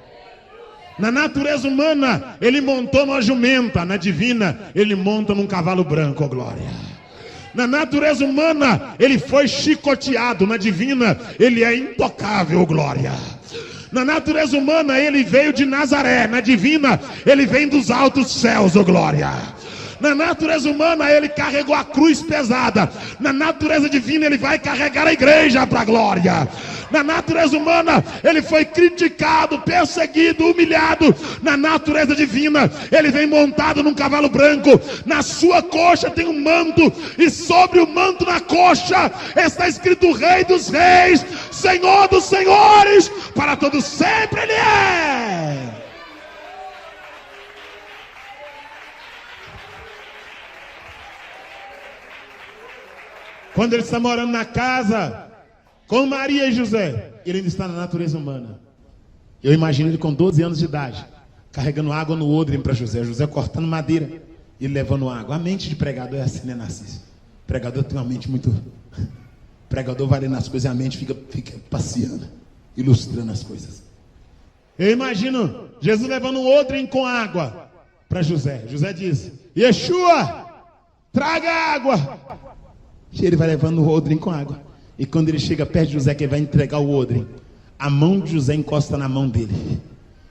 Na natureza humana, ele montou numa jumenta, na divina, ele monta num cavalo branco, oh, glória. Na natureza humana, ele foi chicoteado. Na divina, ele é intocável, glória. Na natureza humana, ele veio de Nazaré. Na divina, ele vem dos altos céus, oh, glória. Na natureza humana, ele carregou a cruz pesada. Na natureza divina, ele vai carregar a igreja para a glória. Na natureza humana, ele foi criticado, perseguido, humilhado. Na natureza divina, ele vem montado num cavalo branco. Na sua coxa tem um manto, e sobre o manto na coxa está escrito Rei dos Reis, Senhor dos Senhores, para todos sempre ele é. Quando ele está morando na casa com Maria e José, ele ainda está na natureza humana. Eu imagino ele com 12 anos de idade, carregando água no odre para José. José cortando madeira e levando água. A mente de pregador é assim, né, Narciso? Pregador tem uma mente muito... Pregador vai lendo as coisas e a mente fica passeando, ilustrando as coisas. Eu imagino Jesus levando um odre com água para José. José diz: Yeshua, traga água. E ele vai levando o odre com água. E quando ele chega perto de José, que ele vai entregar o odre, a mão de José encosta na mão dele.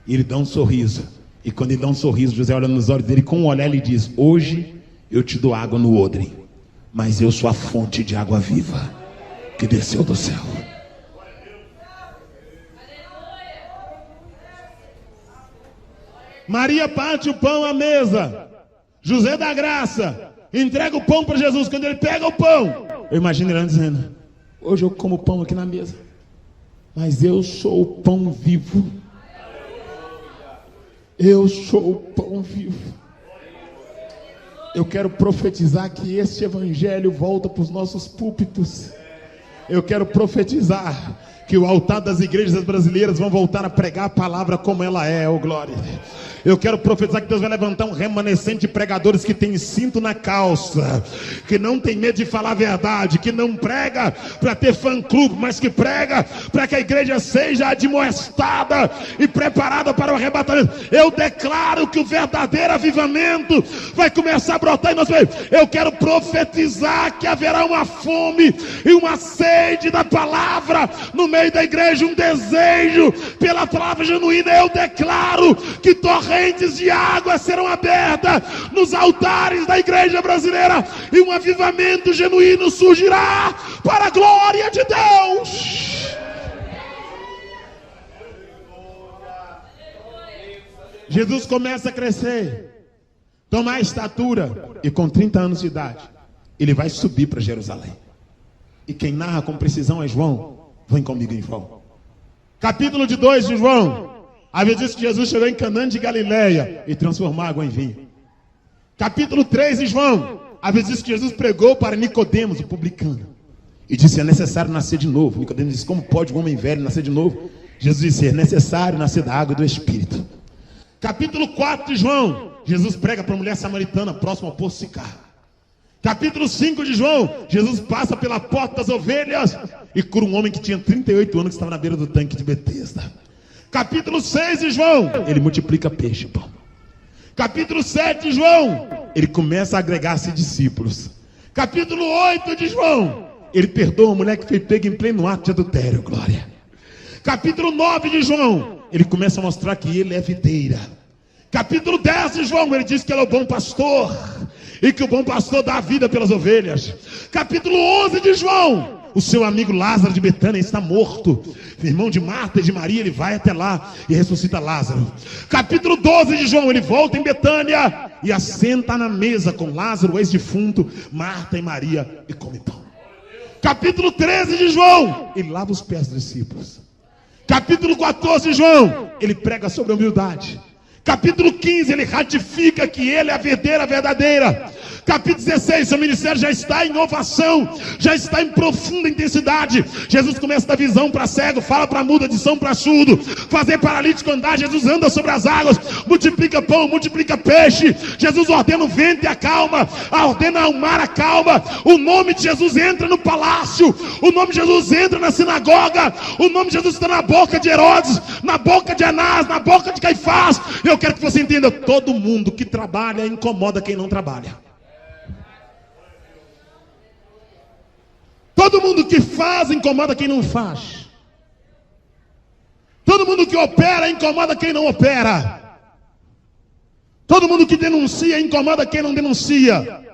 E ele dá um sorriso. E quando ele dá um sorriso, José olha nos olhos dele, com um olhar ele diz: hoje eu te dou água no odre, mas eu sou a fonte de água viva que desceu do céu. Maria parte o pão à mesa. José dá graça, entrega o pão para Jesus. Quando ele pega o pão, eu imagino ele dizendo: hoje eu como pão aqui na mesa, mas eu sou o pão vivo. Eu sou o pão vivo. Eu quero profetizar que este evangelho volta para os nossos púlpitos. Eu quero profetizar que o altar das igrejas brasileiras vão voltar a pregar a palavra como ela é, oh glória. Eu quero profetizar que Deus vai levantar um remanescente de pregadores que tem cinto na calça, que não tem medo de falar a verdade, que não prega para ter fã-clube, mas que prega para que a igreja seja admoestada e preparada para o arrebatamento. Eu declaro que o verdadeiro avivamento vai começar a brotar em nosso meio. Eu quero profetizar que haverá uma fome e uma sede da palavra no meio da igreja, um desejo pela palavra genuína. Eu declaro que torrentes de água serão abertas nos altares da igreja brasileira e um avivamento genuíno surgirá para a glória de Deus. Jesus começa a crescer, tomar estatura, e com 30 anos de idade ele vai subir para Jerusalém. E quem narra com precisão é João. Vem comigo em João, capítulo 2 de João. A Bíblia diz que Jesus chegou em Canaã de Galileia e transformou água em vinho. Capítulo 3 de João, a Bíblia diz que Jesus pregou para Nicodemos, o publicano, e disse: é necessário nascer de novo. Nicodemos disse: como pode um homem velho nascer de novo? Jesus disse: é necessário nascer da água e do Espírito. Capítulo 4 de João, Jesus prega para a mulher samaritana próxima ao poço de Sicar. Capítulo 5 de João, Jesus passa pela porta das ovelhas e cura um homem que tinha 38 anos, que estava na beira do tanque de Betesda. Capítulo 6 de João, ele multiplica peixe e pão. Capítulo 7 de João, ele começa a agregar-se discípulos. Capítulo 8 de João, ele perdoa uma mulher que foi pega em pleno ato de adultério, glória. Capítulo 9 de João, ele começa a mostrar que ele é videira. Capítulo 10 de João, ele diz que ele é o bom pastor e que o bom pastor dá a vida pelas ovelhas. Capítulo 11 de João, o seu amigo Lázaro de Betânia está morto. Irmão de Marta e de Maria, ele vai até lá e ressuscita Lázaro. Capítulo 12 de João, ele volta em Betânia e assenta na mesa com Lázaro, o ex-defunto, Marta e Maria, e come pão. Capítulo 13 de João, ele lava os pés dos discípulos. Capítulo 14 de João, ele prega sobre a humildade. Capítulo 15, ele ratifica que ele é a videira verdadeira. Capítulo 16, seu ministério já está em inovação, já está em profunda intensidade. Jesus começa a dar visão para cego, fala para mudo, audição para surdo, fazer paralítico andar. Jesus anda sobre as águas, multiplica pão, multiplica peixe. Jesus ordena o vento e a calma, ordena o mar a calma. O nome de Jesus entra no palácio, o nome de Jesus entra na sinagoga, o nome de Jesus está na boca de Herodes, na boca de Anás, na boca de Caifás. Eu quero que você entenda: todo mundo que trabalha incomoda quem não trabalha. Todo mundo que faz incomoda quem não faz. Todo mundo que opera incomoda quem não opera. Todo mundo que denuncia incomoda quem não denuncia.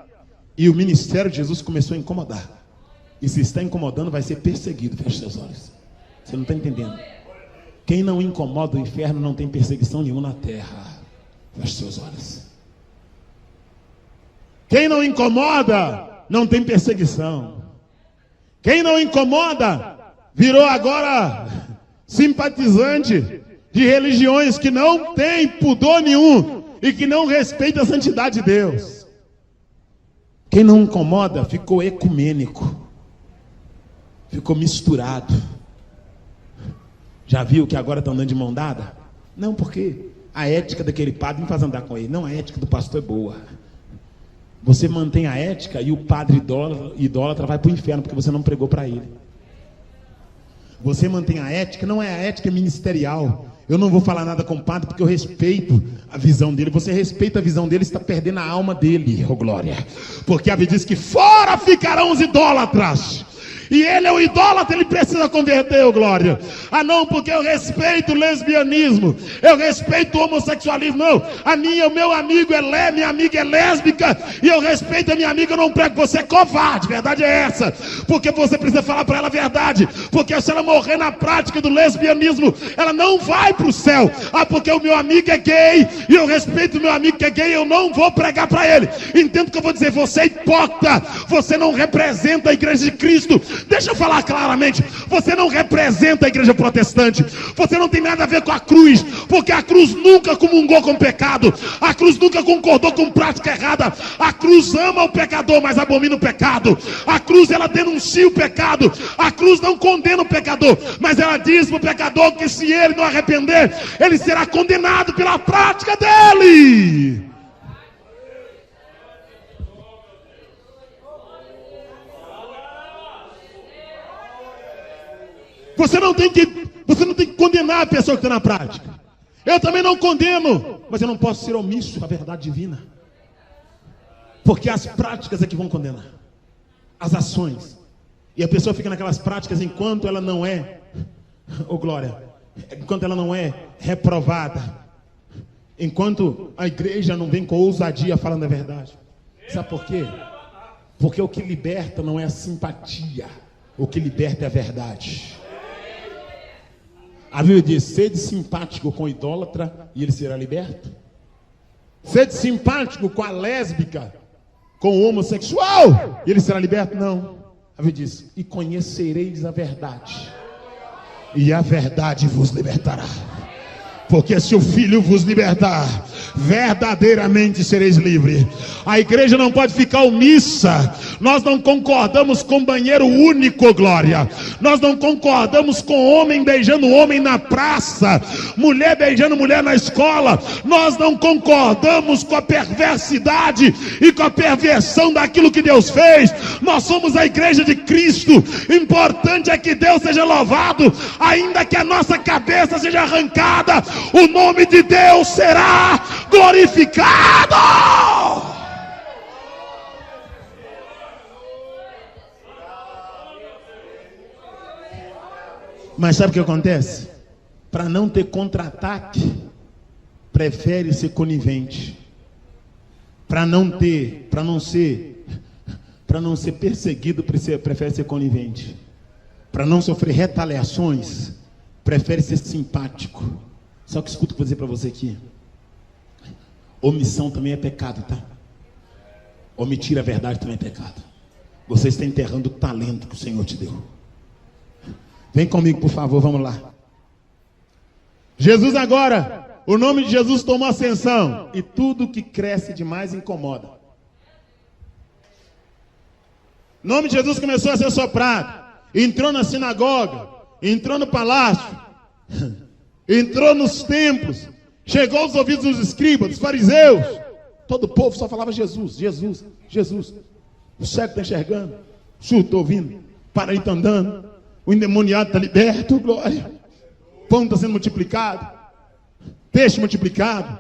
E o ministério de Jesus começou a incomodar. E se está incomodando, vai ser perseguido. Feche seus olhos. Você não está entendendo. Quem não incomoda o inferno não tem perseguição nenhuma na terra. Feche seus olhos. Quem não incomoda não tem perseguição. Quem não incomoda virou agora simpatizante de religiões que não tem pudor nenhum e que não respeita a santidade de Deus. Quem não incomoda ficou ecumênico. ficou misturado. Já viu que agora estão andando de mão dada? Não, porque a ética daquele padre não faz andar com ele. Não, a ética do pastor é boa. Você mantém a ética e o padre idólatra vai para o inferno, porque você não pregou para ele. Você mantém a ética, não é a ética ministerial. Eu não vou falar nada com o padre porque eu respeito a visão dele. Você respeita a visão dele, está perdendo a alma dele, oh glória. Porque a Bíblia diz que fora ficarão os idólatras. E ele é o idólatra, ele precisa converter, oh glória. Ah não, porque eu respeito o lesbianismo, eu respeito o homossexualismo. Não, o meu amigo minha amiga é lésbica, e eu respeito a minha amiga, eu não prego. Você é covarde, verdade é essa. Porque você precisa falar para ela a verdade. Porque se ela morrer na prática do lesbianismo, ela não vai para o céu. Ah, porque o meu amigo é gay, e eu respeito o meu amigo que é gay, eu não vou pregar para ele. Entendo o que eu vou dizer, você é hipócrita, você não representa a igreja de Cristo. Deixa eu falar claramente, você não representa a igreja protestante, você não tem nada a ver com a cruz, porque a cruz nunca comungou com o pecado, a cruz nunca concordou com prática errada, a cruz ama o pecador, mas abomina o pecado, a cruz ela denuncia o pecado, a cruz não condena o pecador, mas ela diz para o pecador que se ele não arrepender, ele será condenado pela prática dele. Você não tem que condenar a pessoa que está na prática. Eu também não condeno, mas eu não posso ser omisso à verdade divina. Porque as práticas é que vão condenar. As ações. E a pessoa fica naquelas práticas enquanto ela não é, oh glória, enquanto ela não é reprovada. Enquanto a igreja não vem com ousadia falando a verdade. Sabe por quê? Porque o que liberta não é a simpatia. O que liberta é a verdade. A Bíblia diz, sede simpático com o idólatra e ele será liberto. Sede simpático com a lésbica, com o homossexual e ele será liberto. Não. A Bíblia diz, e conhecereis a verdade, e a verdade vos libertará. Porque se o Filho vos libertar, verdadeiramente sereis livres. A igreja não pode ficar omissa. Nós não concordamos com banheiro único, glória. Nós não concordamos com homem beijando homem na praça, mulher beijando mulher na escola. Nós não concordamos com a perversidade e com a perversão daquilo que Deus fez. Nós somos a igreja de Cristo. Importante é que Deus seja louvado, ainda que a nossa cabeça seja arrancada, o nome de Deus será glorificado. Mas sabe o que acontece? Para não ter contra-ataque, prefere ser conivente. Para não ser perseguido, prefere ser conivente. Para não sofrer retaliações, prefere ser simpático. Só que escuta o que eu vou dizer para você aqui. Omissão também é pecado, tá? Omitir a verdade também é pecado. Você está enterrando o talento que o Senhor te deu. Vem comigo, por favor, vamos lá. Jesus agora, o nome de Jesus tomou ascensão. E tudo que cresce demais incomoda. O nome de Jesus começou a ser soprado. Entrou na sinagoga, entrou no palácio, entrou nos templos, chegou aos ouvidos dos escribas, dos fariseus. Todo o povo só falava Jesus, Jesus, Jesus. O cego está enxergando, o surdo está ouvindo, o paralítico está andando, o endemoniado está liberto, glória. Pão está sendo multiplicado, peixe multiplicado,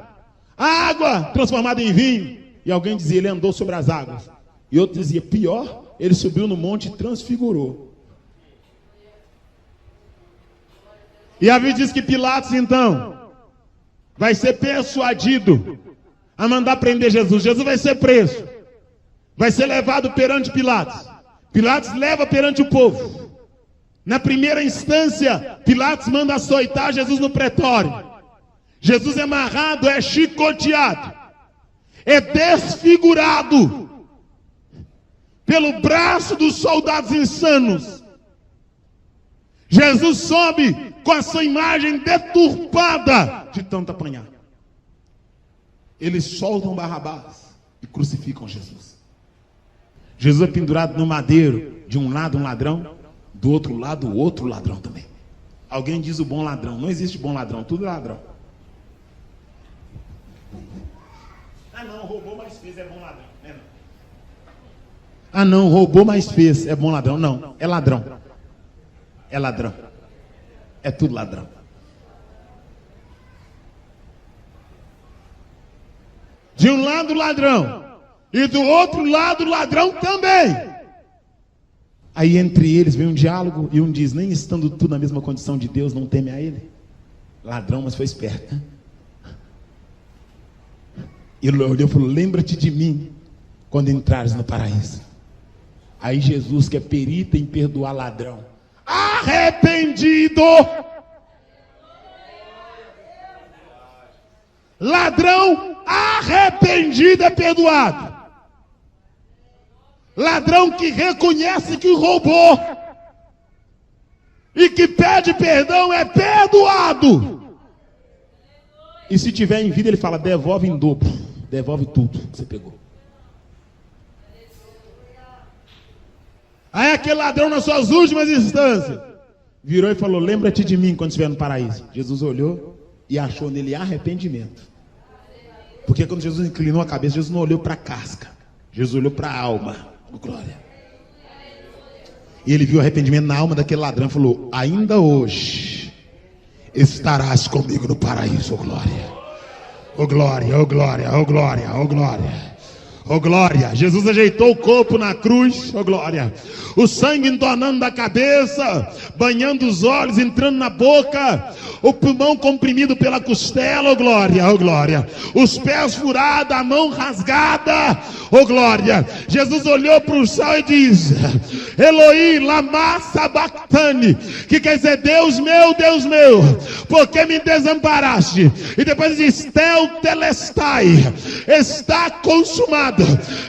água transformada em vinho. E alguém dizia, ele andou sobre as águas. E outro dizia, pior, ele subiu no monte e transfigurou. E a Bíblia diz que Pilatos, então, vai ser persuadido a mandar prender Jesus. Jesus vai ser preso. Vai ser levado perante Pilatos. Pilatos leva perante o povo. Na primeira instância, Pilatos manda açoitar Jesus no pretório. Jesus é amarrado, é chicoteado, é desfigurado pelo braço dos soldados insanos. Jesus sobe com a sua imagem deturpada de tanto apanhar. Eles soltam Barrabás e crucificam Jesus. Jesus é pendurado no madeiro, de um lado um ladrão, do outro lado, o outro ladrão também. Alguém diz o bom ladrão. Não existe bom ladrão, tudo é ladrão. Ah não, roubou mais fez, é bom ladrão. Não é não. Ah não, roubou mais fez, é bom ladrão. Não, é ladrão. É ladrão. É tudo ladrão. De um lado ladrão, e do outro lado ladrão também. Aí entre eles vem um diálogo, e um diz, nem estando tu na mesma condição de Deus, não teme a ele? Ladrão, mas foi esperto, né? E ele olhou e falou, lembra-te de mim, quando entrares no paraíso. Aí Jesus, que é perito em perdoar ladrão, arrependido, ladrão arrependido é perdoado. Ladrão que reconhece que roubou e que pede perdão é perdoado. E se tiver em vida, ele fala, devolve em dobro, devolve tudo que você pegou. Aí aquele ladrão, nas suas últimas instâncias, virou e falou, lembra-te de mim quando estiver no paraíso. Jesus olhou e achou nele arrependimento. Porque quando Jesus inclinou a cabeça, Jesus não olhou para a casca, Jesus olhou para a alma. Oh, glória. E ele viu arrependimento na alma daquele ladrão e falou, ainda hoje estarás comigo no paraíso. Oh glória, oh glória, oh glória, oh glória, oh glória. Oh glória, Jesus ajeitou o corpo na cruz, oh glória, o sangue entornando da cabeça, banhando os olhos, entrando na boca, o pulmão comprimido pela costela, oh glória, os pés furados, a mão rasgada, oh glória. Jesus olhou para o céu e diz, Eloí, lama sabachthani, que quer dizer, Deus meu, por que me desamparaste? E depois diz, tel telestai, está consumado.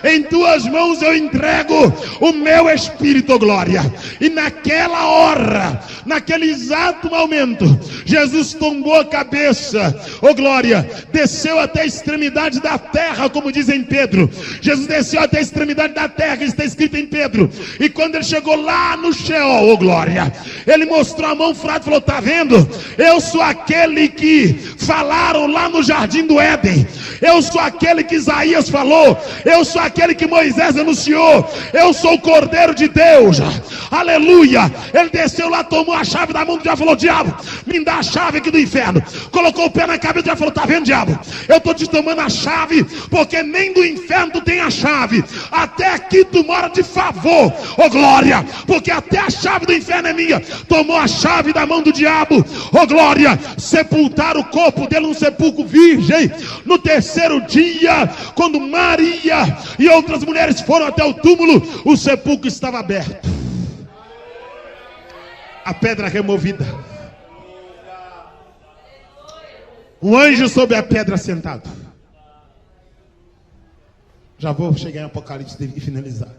Em tuas mãos eu entrego o meu espírito, oh glória. E naquela hora, naquele exato momento, Jesus tombou a cabeça, oh glória, desceu até a extremidade da terra, como diz em Pedro. Jesus desceu até a extremidade da terra, que está escrito em Pedro. E quando ele chegou lá no Sheol, oh glória, ele mostrou a mão furada e falou, tá vendo? Eu sou aquele que falaram lá no jardim do Éden. Eu sou aquele que Isaías falou. Eu sou aquele que Moisés anunciou. Eu sou o Cordeiro de Deus. Aleluia. Ele desceu lá, tomou a chave da mão do diabo e falou, diabo, me dá a chave aqui do inferno. Colocou o pé na cabeça e já falou, tá vendo, diabo? Eu estou te tomando a chave, porque nem do inferno tu tem a chave. Até aqui tu mora de favor, oh glória, porque até a chave do inferno é minha. Tomou a chave da mão do diabo, oh glória. Sepultaram o corpo dele num sepulcro virgem. No terceiro dia, quando Maria e outras mulheres foram até o túmulo, o sepulcro estava aberto, a pedra removida, um anjo sobre a pedra sentado. Já vou chegar em Apocalipse e finalizar.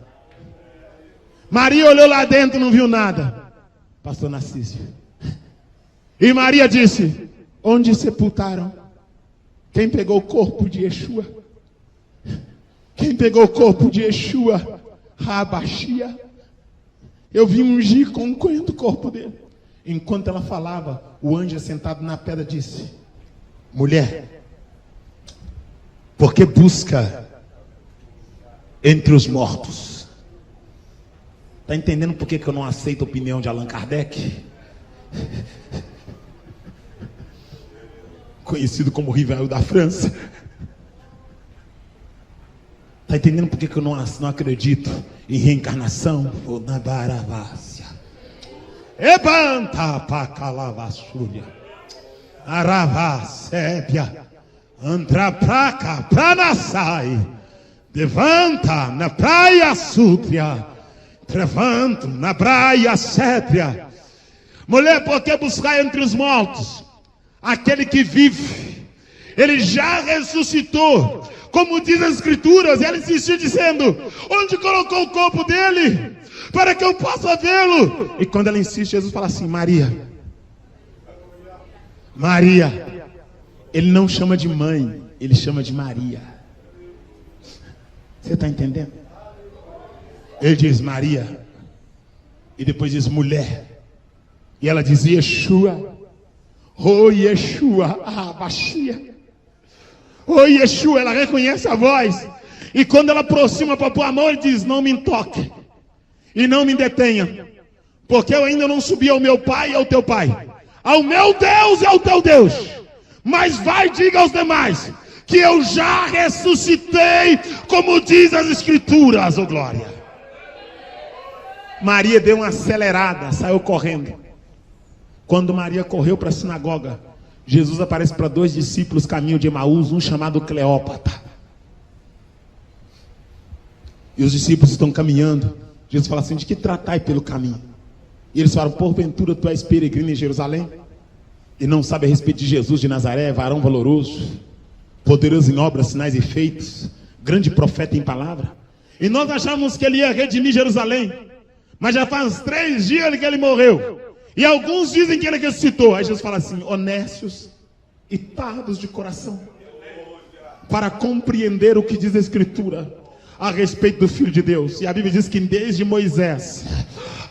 Maria olhou lá dentro e não viu nada, pastor Narciso. E Maria disse, onde sepultaram? Quem pegou o corpo de Yeshua? Quem pegou o corpo de Yeshua? Rabachia. Eu vim ungir com um coelho do corpo dele. Enquanto ela falava, o anjo sentado na pedra disse, mulher, por que busca entre os mortos? Está entendendo por que eu não aceito a opinião de Allan Kardec? Conhecido como Rivail da França. Está entendendo por que eu não acredito em reencarnação? Ou na baravácia. Ebanta pacalavassuria. Aravasépia. Andra praca pranasai. Levanta na praia sútria. Levanto na praia sétria. Mulher, por que buscar entre os mortos? Aquele que vive, ele já ressuscitou, como diz as escrituras. Ela insistiu dizendo, onde colocou o corpo dele, para que eu possa vê-lo? E quando ela insiste, Jesus fala assim, Maria. Maria. Ele não chama de mãe, ele chama de Maria. Você está entendendo? Ele diz, Maria. E depois diz mulher. E ela diz Yeshua. Oh Yeshua, Bashia. Oh Yeshua, ela reconhece a voz. E quando ela aproxima para pôr a mão, ele diz, não me toque. E não me detenha. Porque eu ainda não subi ao meu pai e ao teu pai. Ao meu Deus e ao teu Deus. Mas vai, diga aos demais, que eu já ressuscitei, como diz as escrituras, oh glória. Maria deu uma acelerada, saiu correndo. Quando Maria correu para a sinagoga, Jesus aparece para 2 discípulos caminho de Emaús, um chamado Cleópatra. E os discípulos estão caminhando. Jesus fala assim, de que tratai pelo caminho? E eles falam, porventura tu és peregrino em Jerusalém? E não sabe a respeito de Jesus de Nazaré, varão valoroso, poderoso em obras, sinais e feitos, grande profeta em palavra. E nós achávamos que ele ia redimir Jerusalém. Mas já faz 3 dias que ele morreu. E alguns dizem que ele ressuscitou. Aí Jesus fala assim, honestos e tardos de coração, para compreender o que diz a Escritura a respeito do Filho de Deus. E a Bíblia diz que desde Moisés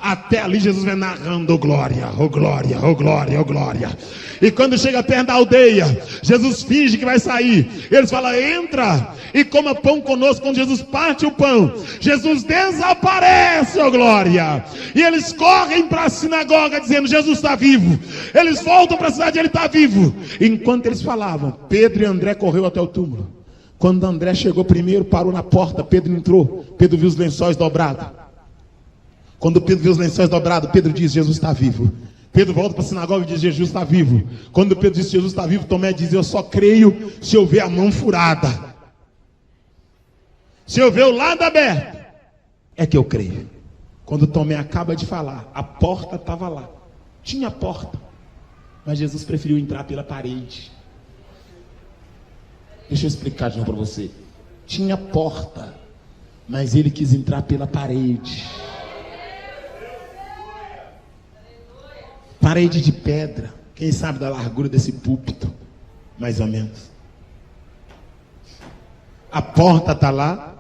até ali Jesus vem narrando, oh glória, oh glória, oh glória, oh glória. E quando chega perto da aldeia, Jesus finge que vai sair. Eles falam, entra e coma pão conosco. Quando Jesus parte o pão, Jesus desaparece, oh glória. E eles correm para a sinagoga dizendo, Jesus está vivo. Eles voltam para a cidade, ele está vivo. Enquanto eles falavam, Pedro e André correu até o túmulo. Quando André chegou primeiro, parou na porta, Pedro entrou. Pedro viu os lençóis dobrados. Quando Pedro viu os lençóis dobrados, Pedro diz, Jesus está vivo. Pedro volta para a sinagoga e diz, Jesus está vivo. Quando Pedro diz, Jesus está vivo, Tomé diz, eu só creio se eu ver a mão furada. Se eu ver o lado aberto, é que eu creio. Quando Tomé acaba de falar, a porta estava lá. Tinha porta. Mas Jesus preferiu entrar pela parede. Deixa eu explicar de novo para você. Tinha porta, mas ele quis entrar pela parede. Parede de pedra. Quem sabe da largura desse púlpito? Mais ou menos. A porta está lá.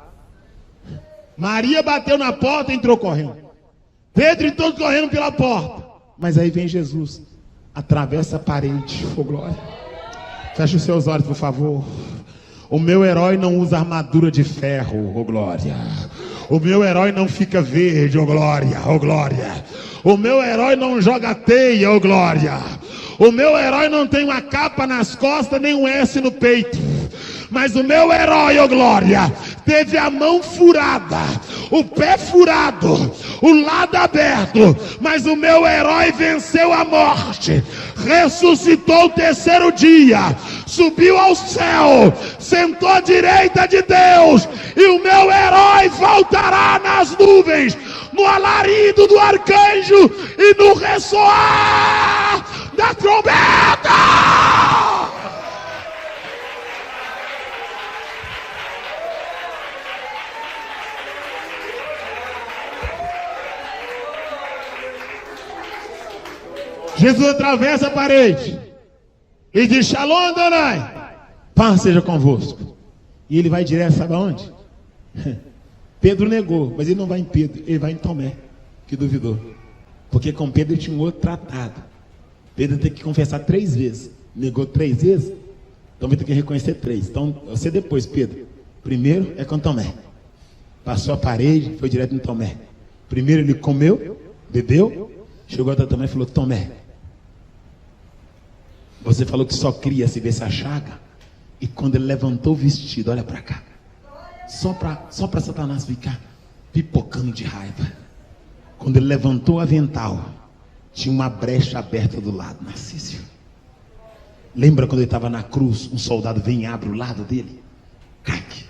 Maria bateu na porta e entrou correndo. Pedro e todos correndo pela porta. Mas aí vem Jesus. Atravessa a parede. Oh, glória. Feche os seus olhos, por favor. O meu herói não usa armadura de ferro. Oh, glória. O meu herói não fica verde. Oh, glória. Oh, glória. O meu herói não joga teia, oh glória. O meu herói não tem uma capa nas costas, nem um S no peito. Mas o meu herói, oh glória, teve a mão furada, o pé furado, o lado aberto. Mas o meu herói venceu a morte, ressuscitou o 3º dia, subiu ao céu, sentou à direita de Deus. E o meu herói voltará nas nuvens, no alarido do arcanjo e no ressoar da trombeta. Jesus atravessa a parede e diz, Shalom Adonai, paz seja convosco. E ele vai direto, sabe aonde? Pedro negou, mas ele não vai em Pedro, ele vai em Tomé, que duvidou. Porque com Pedro ele tinha um outro tratado. Pedro tem que confessar 3 vezes. Negou 3 vezes, então vai ter que reconhecer 3. Então, você depois, Pedro. Primeiro é com Tomé. Passou a parede, foi direto em Tomé. Primeiro ele comeu, bebeu, chegou até Tomé e falou, Tomé, você falou que só cria se vê essa chaga. E quando ele levantou o vestido, olha para cá. Só para Satanás ficar pipocando de raiva. Quando ele levantou o avental, tinha uma brecha aberta do lado. Narciso. Lembra quando ele estava na cruz, um soldado vem e abre o lado dele? Caque.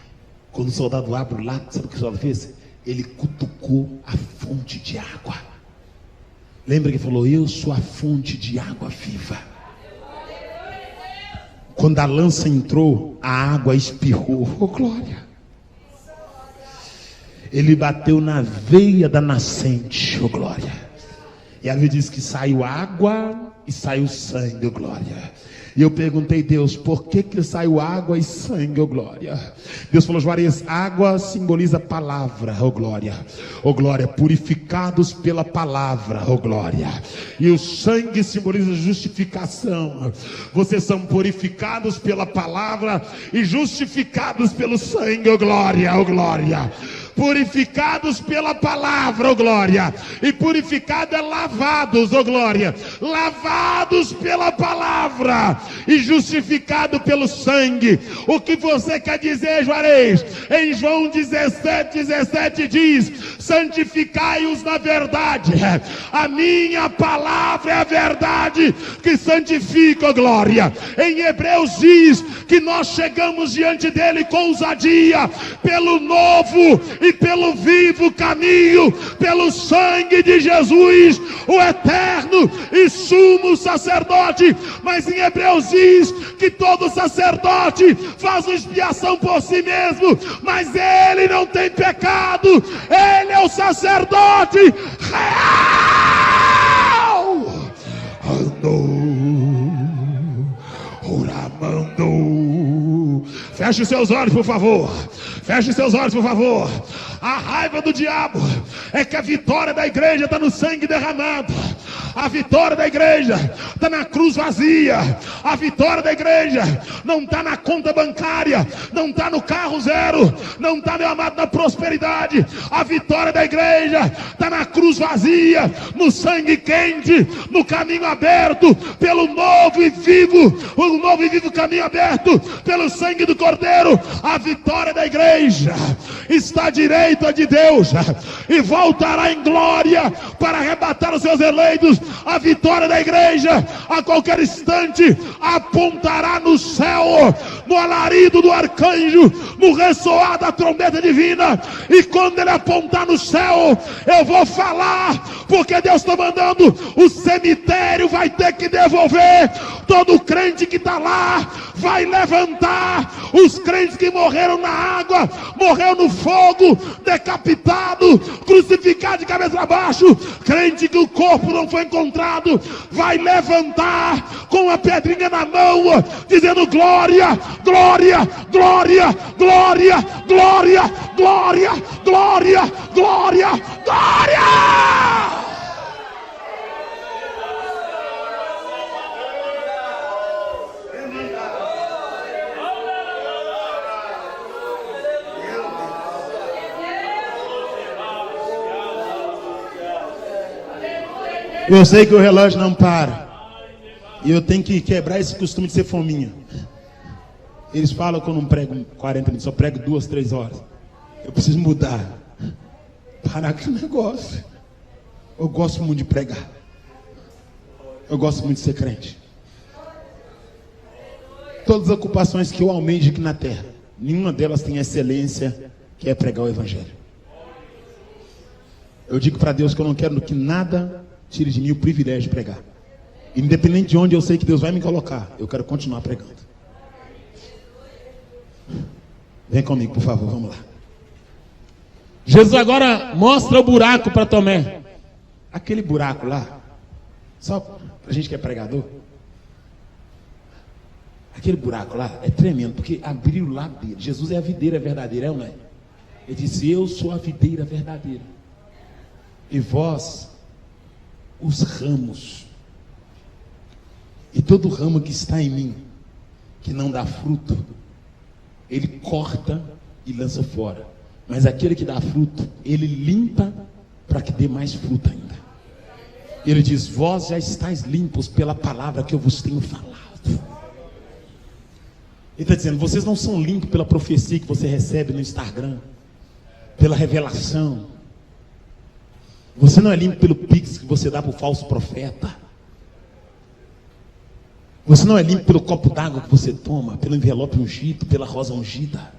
Quando o soldado abre o lado, sabe o que o soldado fez? Ele cutucou a fonte de água. Lembra que ele falou, eu sou a fonte de água viva. Quando a lança entrou, a água espirrou. Oh, glória. Ele bateu na veia da nascente. Oh, glória. E a Bíblia diz que saiu água e saiu sangue. Oh, glória. E eu perguntei, Deus, por que saiu água e sangue, oh glória? Deus falou, Juarez, água simboliza palavra, oh glória. Oh glória, purificados pela palavra, oh glória. E o sangue simboliza justificação. Vocês são purificados pela palavra e justificados pelo sangue, oh glória, oh glória. Purificados pela palavra, oh glória. E purificado é lavados, oh glória. Lavados pela palavra e justificado pelo sangue. O que você quer dizer, Juarez? Em João 17 diz: santificai-os na verdade. A minha palavra é a verdade que santifica, oh glória. Em Hebreus diz que nós chegamos diante dele com ousadia, pelo novo e pelo vivo caminho, pelo sangue de Jesus, o eterno e sumo sacerdote. Mas em Hebreus diz que todo sacerdote faz expiação por si mesmo, mas ele não tem pecado. Ele é o sacerdote real. Feche seus olhos, por favor. Feche seus olhos, por favor. A raiva do diabo é que a vitória da igreja está no sangue derramado. A vitória da igreja está na cruz vazia. A vitória da igreja não está na conta bancária, não está no carro zero, não está, meu amado, na prosperidade. A vitória da igreja está na cruz vazia, no sangue quente, no caminho aberto pelo novo e vivo, o novo e vivo caminho aberto pelo sangue do Cordeiro. A vitória da igreja está à direita de Deus e voltará em glória para arrebatar os seus eleitos. A vitória da igreja a qualquer instante apontará no céu, no alarido do arcanjo, no ressoar da trombeta divina. E quando ele apontar no céu, eu vou falar, porque Deus está mandando. O cemitério vai ter que devolver. Todo crente que está lá vai levantar. Os crentes que morreram na água, morreu no fogo, decapitado, crucificado de cabeça para baixo, crente que o corpo não foi encontrado, vai levantar com a pedrinha na mão, dizendo glória, glória, glória, glória, glória, glória, glória, glória, glória. Eu sei que o relógio não para. E eu tenho que quebrar esse costume de ser fominha. Eles falam que eu não prego 40 minutos, só prego 2, 3 horas. Eu preciso mudar. Parar com o negócio. Eu gosto muito de pregar. Eu gosto muito de ser crente. Todas as ocupações que eu almejo aqui na terra, nenhuma delas tem excelência, que é pregar o evangelho. Eu digo para Deus que eu não quero que nada tire de mim o privilégio de pregar. Independente de onde eu sei que Deus vai me colocar, eu quero continuar pregando. Vem comigo, por favor, vamos lá. Jesus agora mostra o buraco para Tomé. Aquele buraco lá, só pra gente que é pregador, aquele buraco lá é tremendo, porque abriu lá dele. Jesus é a videira verdadeira, não é? Ele disse: eu sou a videira verdadeira, e vós os ramos. E todo ramo que está em mim, que não dá fruto, ele corta e lança fora. Mas aquele que dá fruto, ele limpa para que dê mais fruto ainda. Ele diz: vós já estáis limpos pela palavra que eu vos tenho falado. Ele está dizendo: vocês não são limpos pela profecia que você recebe no Instagram, pela revelação. Você não é limpo pelo pix que você dá para o falso profeta. Você não é limpo pelo copo d'água que você toma, pelo envelope ungido, pela rosa ungida.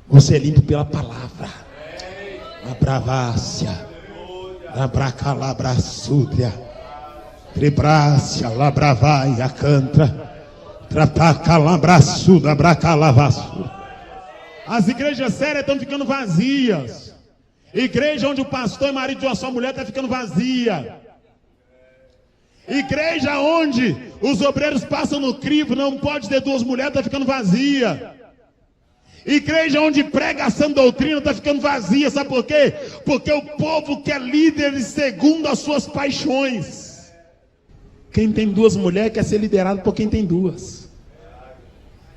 Você é limpo pela palavra. Abravácia, abracalabraçúdria, tribrácia, labravai, acantra, trapacalabraçuda, abracalavaçu. As igrejas sérias estão ficando vazias. Igreja onde o pastor é marido de uma só mulher está ficando vazia. Igreja onde os obreiros passam no crivo, não pode ter 2 mulheres, está ficando vazia. Igreja onde prega a sã doutrina está ficando vazia, sabe por quê? Porque o povo quer líderes segundo as suas paixões. Quem tem 2 mulheres quer ser liderado por quem tem 2.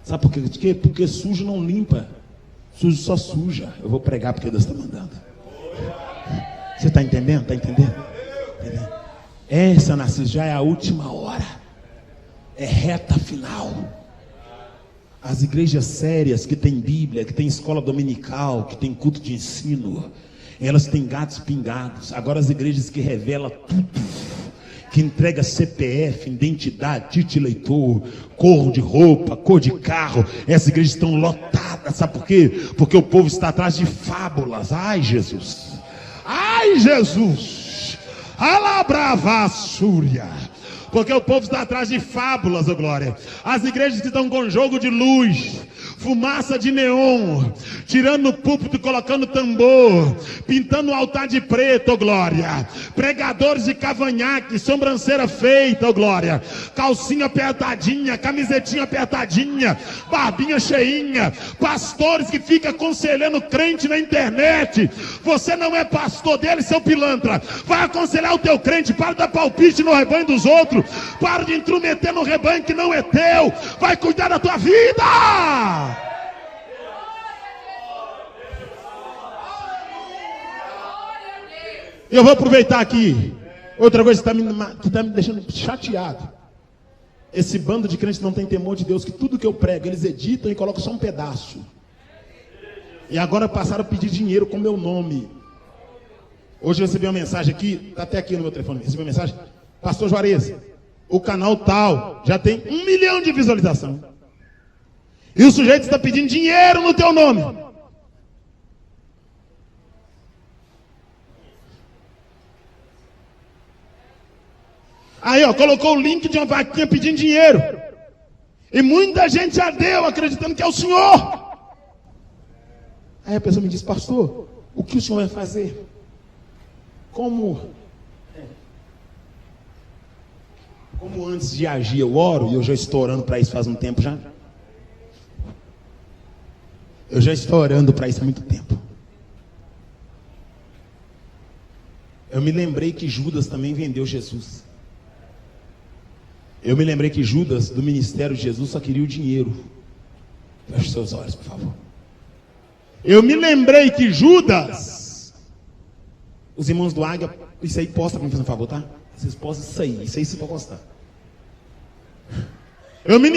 Sabe por quê? Porque sujo não limpa, sujo só suja. Eu vou pregar porque Deus está mandando. Você está entendendo? Está entendendo? Essa, Narciso, já é a última hora. É reta final. As igrejas sérias que tem Bíblia, que tem escola dominical, que tem culto de ensino, elas têm gatos pingados. Agora as igrejas que revelam tudo, que entrega CPF, identidade, título de eleitor, cor de roupa, cor de carro, essas igrejas estão lotadas. Sabe por quê? Porque o povo está atrás de fábulas. Ai, Jesus! Ai, Jesus! Alabravassúria! Porque o povo está atrás de fábulas, ó glória. As igrejas que estão com jogo de luz, fumaça de neon, tirando no púlpito, colocando tambor, pintando o altar de preto, ó glória. Pregadores de cavanhaque, sobrancelha feita, ó glória. Calcinha apertadinha, camisetinha apertadinha, barbinha cheinha. Pastores que ficam aconselhando crente na internet. Você não é pastor dele, seu pilantra. Vai aconselhar o teu crente, para de dar palpite no rebanho dos outros. Para de intrometer no rebanho que não é teu. Vai cuidar da tua vida. Eu vou aproveitar aqui. Outra coisa que está me deixando chateado. Esse bando de crentes não tem temor de Deus, que tudo que eu prego eles editam e colocam só um pedaço. E agora passaram a pedir dinheiro com meu nome. Hoje eu recebi uma mensagem aqui, está até aqui no meu telefone. Recebi uma mensagem: Pastor Juarez, o canal tal já tem 1 milhão de visualização. E o sujeito está pedindo dinheiro no teu nome. Aí, ó, colocou o link de uma vaquinha pedindo dinheiro. E muita gente já deu, acreditando que é o senhor. Aí a pessoa me diz: pastor, o que o senhor vai fazer? Como antes de agir eu oro, e eu já estou orando para isso faz um tempo já. Eu já estou orando para isso há muito tempo. Eu me lembrei que Judas também vendeu Jesus. Eu me lembrei que Judas, do ministério de Jesus, só queria o dinheiro. Feche seus olhos, por favor. Eu me lembrei que Judas, os irmãos do Águia, isso aí posta para me fazer um favor, tá? Vocês postam isso aí você pode postar. Eu me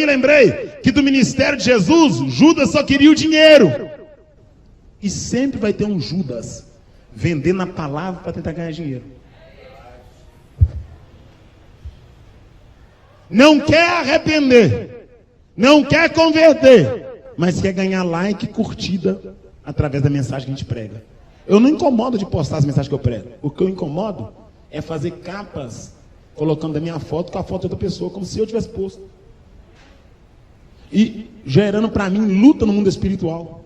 lembrei que do ministério de Jesus, Judas só queria o dinheiro. E sempre vai ter um Judas vendendo a palavra para tentar ganhar dinheiro. Não quer arrepender, não quer converter, mas quer ganhar like e curtida através da mensagem que a gente prega. Eu não incomodo de postar as mensagens que eu prego. O que eu incomodo é fazer capas colocando a minha foto com a foto de outra pessoa, como se eu tivesse posto. E gerando para mim luta no mundo espiritual.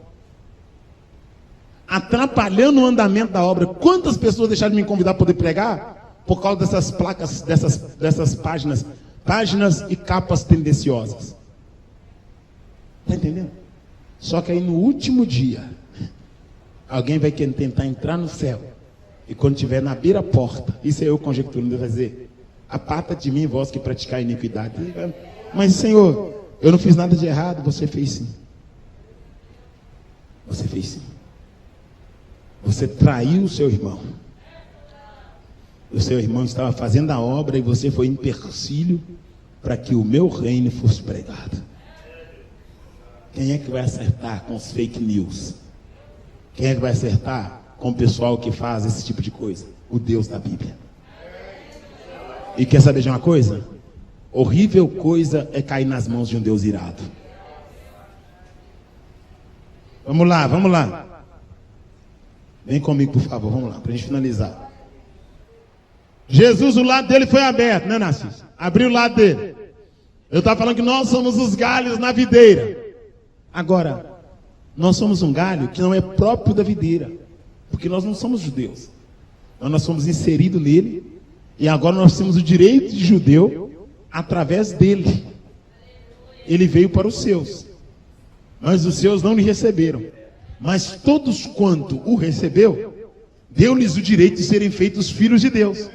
Atrapalhando o andamento da obra. Quantas pessoas deixaram de me convidar para poder pregar por causa dessas placas, dessas páginas e capas tendenciosas? Está entendendo? Só que aí no último dia, alguém vai querer tentar entrar no céu. E quando estiver na beira-porta, isso é eu conjecturando, Deus vai dizer: aparta de mim, vós que praticai iniquidade. Mas, Senhor, eu não fiz nada de errado. Você fez sim. Você fez sim. Você traiu o seu irmão. O seu irmão estava fazendo a obra e você foi empecilho para que o meu reino fosse pregado. Quem é que vai acertar com os fake news? Quem é que vai acertar com o pessoal que faz esse tipo de coisa? O Deus da Bíblia. E quer saber de uma coisa? Horrível coisa é cair nas mãos de um Deus irado. Vamos lá. Vem comigo, por favor, vamos lá, para a gente finalizar. Jesus, o lado dele foi aberto, né, Narciso? Abriu o lado dele. Eu estava falando que nós somos os galhos na videira. Agora, nós somos um galho que não é próprio da videira, porque nós não somos judeus. Nós somos inseridos nele, e agora nós temos o direito de judeu através dele. Ele veio para os seus, mas os seus não lhe receberam. Mas todos quanto o recebeu, deu-lhes o direito de serem feitos filhos de Deus.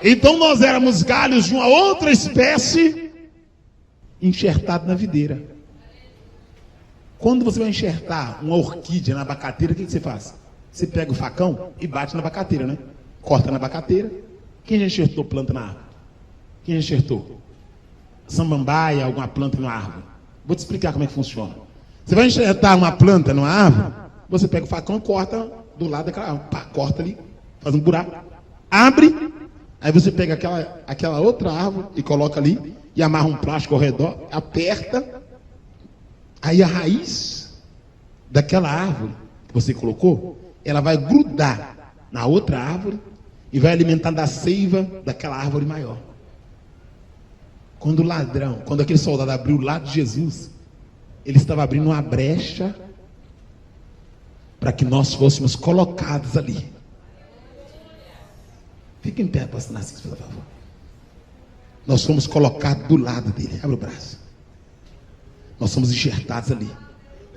Então nós éramos galhos de uma outra espécie, enxertado na videira. Quando você vai enxertar uma orquídea na abacateira, o que você faz? Você pega o facão e bate na abacateira, né? Corta na abacateira. Quem já enxertou planta na árvore? Quem já enxertou? Samambaia, alguma planta na árvore? Vou te explicar como é que funciona. Você vai enxertar uma planta numa árvore, você pega o facão e corta do lado daquela árvore. Pá, corta ali, faz um buraco, abre, aí você pega aquela outra árvore e coloca ali, e amarra um plástico ao redor, aperta, aí a raiz daquela árvore que você colocou, ela vai grudar na outra árvore e vai alimentar da seiva daquela árvore maior. Quando aquele soldado abriu o lado de Jesus, ele estava abrindo uma brecha para que nós fôssemos colocados ali. Fique em pé, pastor Narciso, por favor. Nós fomos colocados do lado dele. Abre o braço. Nós somos enxertados ali.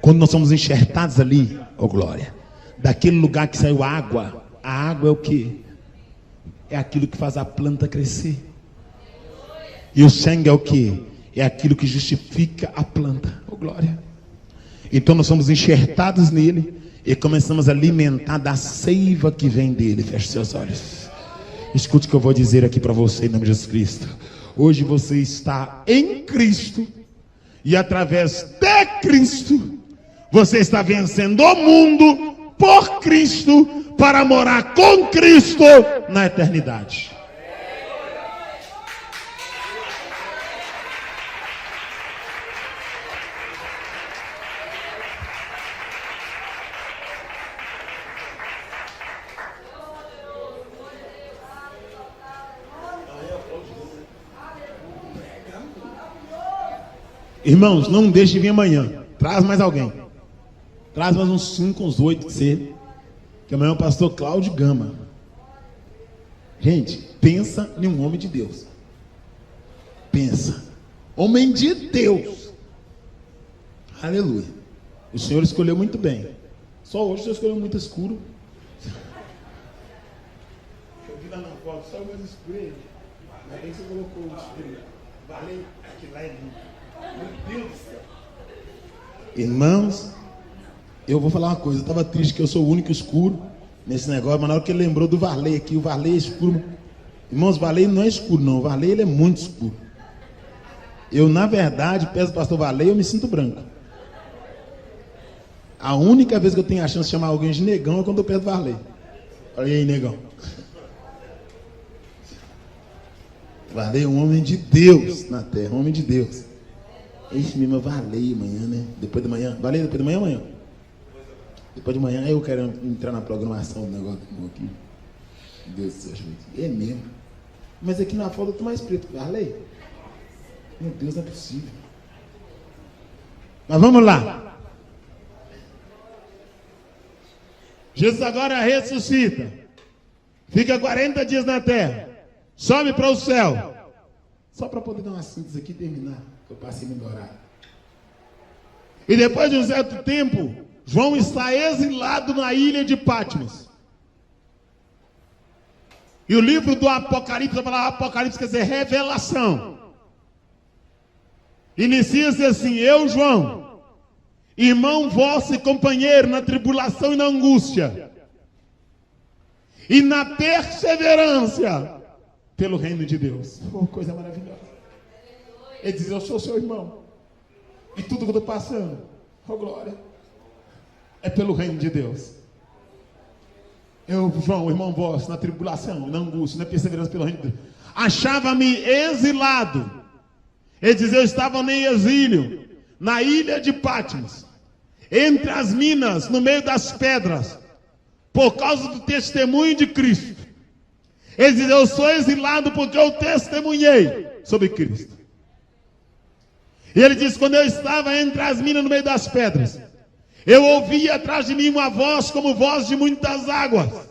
Quando nós somos enxertados ali, ó glória, daquele lugar que saiu água, a água é o que? É aquilo que faz a planta crescer. E o sangue é o que? É aquilo que justifica a planta. Oh glória. Então nós somos enxertados nele e começamos a alimentar da seiva que vem dele. Feche seus olhos. Escute o que eu vou dizer aqui para você em nome de Jesus Cristo. Hoje você está em Cristo e através de Cristo você está vencendo o mundo por Cristo para morar com Cristo na eternidade. Irmãos, não deixe de vir amanhã. Traz mais alguém. Traz mais uns 5, uns 8 que você. Que amanhã é o pastor Cláudio Gama. Gente, pensa em um homem de Deus. Pensa. Homem de Deus. Aleluia. O Senhor escolheu muito bem. Só hoje o Senhor escolheu muito escuro. Eu vi lá na foto, só o mais escuro aí. Ainda bem que você colocou o escuro. Valeu, aquilo lá é lindo. Meu Deus do céu. Irmãos, eu vou falar uma coisa. Eu estava triste que eu sou o único escuro nesse negócio, mas na hora que ele lembrou do Varley aqui, o Varley é escuro. Irmãos, o Varley não é escuro não, o Varley ele é muito escuro. Eu na verdade, peço ao pastor Varley, eu me sinto branco. A única vez que eu tenho a chance de chamar alguém de negão é quando eu perto do Varley. Olha aí, negão. Varley é um homem de Deus na terra, um homem de Deus. Esse mesmo Varley amanhã, né? Depois de manhã. Varley, depois de manhã amanhã? Depois de manhã eu quero entrar na programação do negócio aqui. Deus do céu, gente. É mesmo. Mas aqui na foto eu tô mais preto que Varley. Meu Deus, não é possível. Mas vamos lá. Jesus agora ressuscita. Fica 40 dias na terra. Sobe para o céu. Só para poder dar uma síntese aqui e terminar. Eu passei a me orar. E depois de um certo tempo, João está exilado na ilha de Patmos. E o livro do Apocalipse, a palavra Apocalipse quer dizer revelação. Inicia-se assim: eu, João, irmão vosso e companheiro na tribulação e na angústia, e na perseverança pelo reino de Deus. Oh, coisa maravilhosa. Ele diz: eu sou seu irmão. E tudo que eu estou passando, oh glória, é pelo reino de Deus. Eu, João, irmão vosso, na tribulação, na angústia, na perseverança pelo reino de Deus. Achava-me exilado. Ele diz: eu estava em exílio, na ilha de Patmos, entre as minas, no meio das pedras, por causa do testemunho de Cristo. Ele diz: eu sou exilado porque eu testemunhei sobre Cristo. E ele diz: quando eu estava entre as minas, no meio das pedras, eu ouvi atrás de mim uma voz como voz de muitas águas.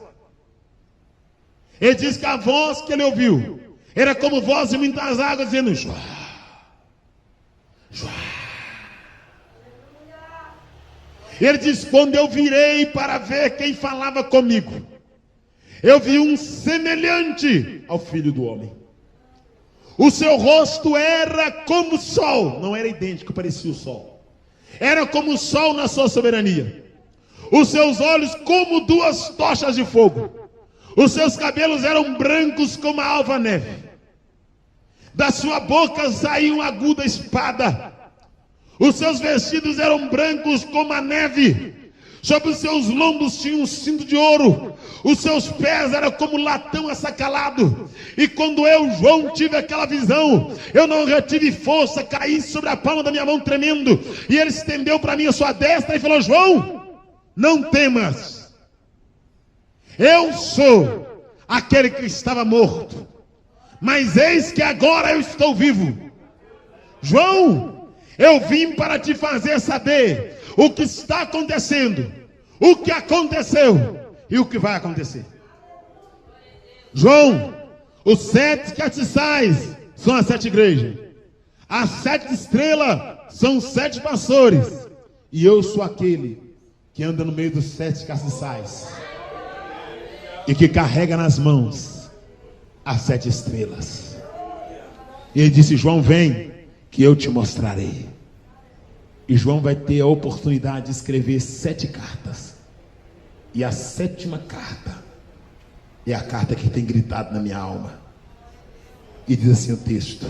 Ele diz que a voz que ele ouviu Era como voz de muitas águas dizendo: João, João. Ele diz: quando eu virei para ver quem falava comigo, eu vi um semelhante ao Filho do Homem. O seu rosto era como o sol, não era idêntico, parecia o sol. Era como o sol na sua soberania. Os seus olhos como duas tochas de fogo. Os seus cabelos eram brancos como a alva neve. Da sua boca saía uma aguda espada. Os seus vestidos eram brancos como a neve. Sobre os seus lombos tinha um cinto de ouro. Os seus pés eram como latão assacalado. E quando eu, João, tive aquela visão, eu não retive força, caí sobre a palma da minha mão tremendo. E ele estendeu para mim a sua destra e falou: João, não temas. Eu sou aquele que estava morto, mas eis que agora eu estou vivo. João, eu vim para te fazer saber o que está acontecendo, o que aconteceu e o que vai acontecer. João, os 7 castiçais são as 7 igrejas. As 7 estrelas são os 7 pastores. E eu sou aquele que anda no meio dos 7 castiçais e que carrega nas mãos as 7 estrelas. E ele disse: João, vem que eu te mostrarei. E João vai ter a oportunidade de escrever 7 cartas. E a 7ª carta é a carta que tem gritado na minha alma. E diz assim o texto.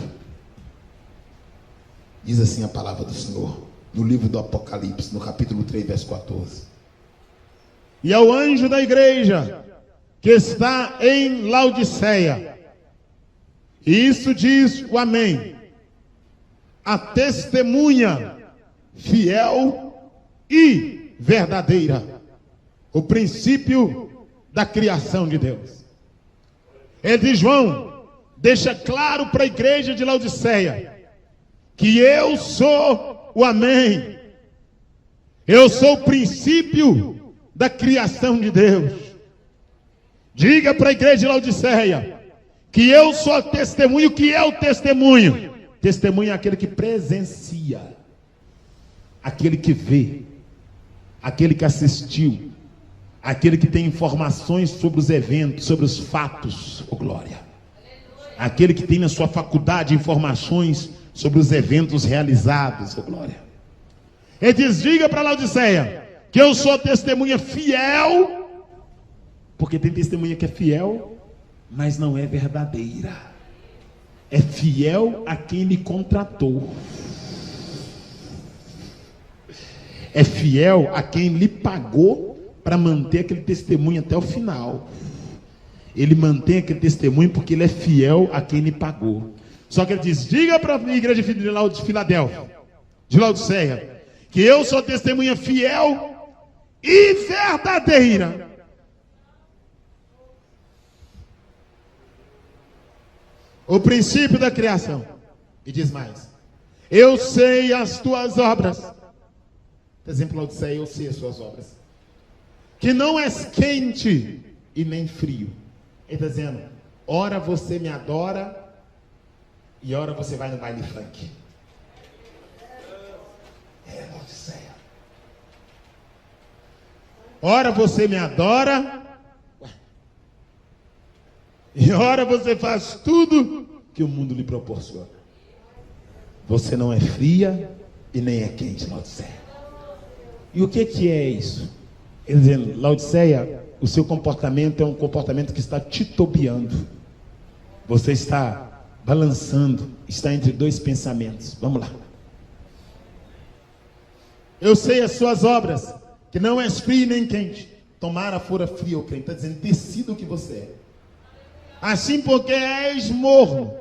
Diz assim a palavra do Senhor, no livro do Apocalipse, no capítulo 3, verso 14. E ao anjo da igreja que está em Laodiceia, e isso diz o Amém, a testemunha fiel e verdadeira, o princípio da criação de Deus. Ele diz: João, deixa claro para a igreja de Laodiceia que eu sou o Amém, eu sou o princípio da criação de Deus. Diga para a igreja de Laodiceia que eu sou a testemunha. O que é o testemunho? Testemunho é aquele que presencia, aquele que vê, aquele que assistiu, aquele que tem informações sobre os eventos, sobre os fatos, oh glória. Aquele que tem na sua faculdade informações sobre os eventos realizados, oh glória. Ele diz: diga para Laodiceia que eu sou testemunha fiel, porque tem testemunha que é fiel, mas não é verdadeira. É fiel a quem lhe contratou. É fiel a quem lhe pagou para manter aquele testemunho até o final. Ele mantém aquele testemunho porque ele é fiel a quem lhe pagou. Só que ele diz: diga para a igreja de Filadélfia, de Laodiceia, que eu sou testemunha fiel e verdadeira. O princípio da criação. E diz mais: eu sei as tuas obras. Por exemplo, Laodiceia, eu sei as suas obras. Que não és quente e nem frio. Ele está dizendo: ora você me adora e ora você vai no baile funk. É Laodiceia. Ora você me adora e ora você faz tudo que o mundo lhe proporciona. Você não é fria e nem é quente, Laodiceia. E o que é isso? Ele dizendo: Laodiceia, o seu comportamento é um comportamento que está titubeando. Você está balançando, está entre 2 pensamentos. Vamos lá. Eu sei as suas obras, que não és frio nem quente. Tomara fora frio ou quente. Está dizendo: decida o que você é. Assim porque és morno,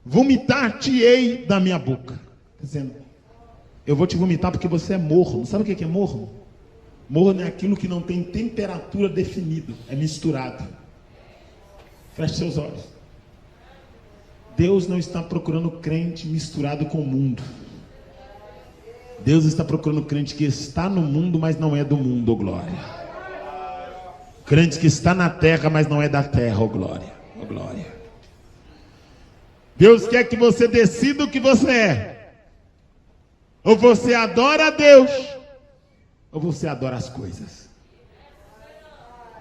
vomitar-te-ei da minha boca. Está dizendo: eu vou te vomitar porque você é morno. Sabe o que é morno? Morno é aquilo que não tem temperatura definida, é misturado. Feche seus olhos. Deus não está procurando crente misturado com o mundo. Deus está procurando crente que está no mundo, mas não é do mundo, oh glória. Crente que está na terra, mas não é da terra, oh glória, oh glória. Deus quer que você decida o que você é. Ou você adora a Deus, ou você adora as coisas.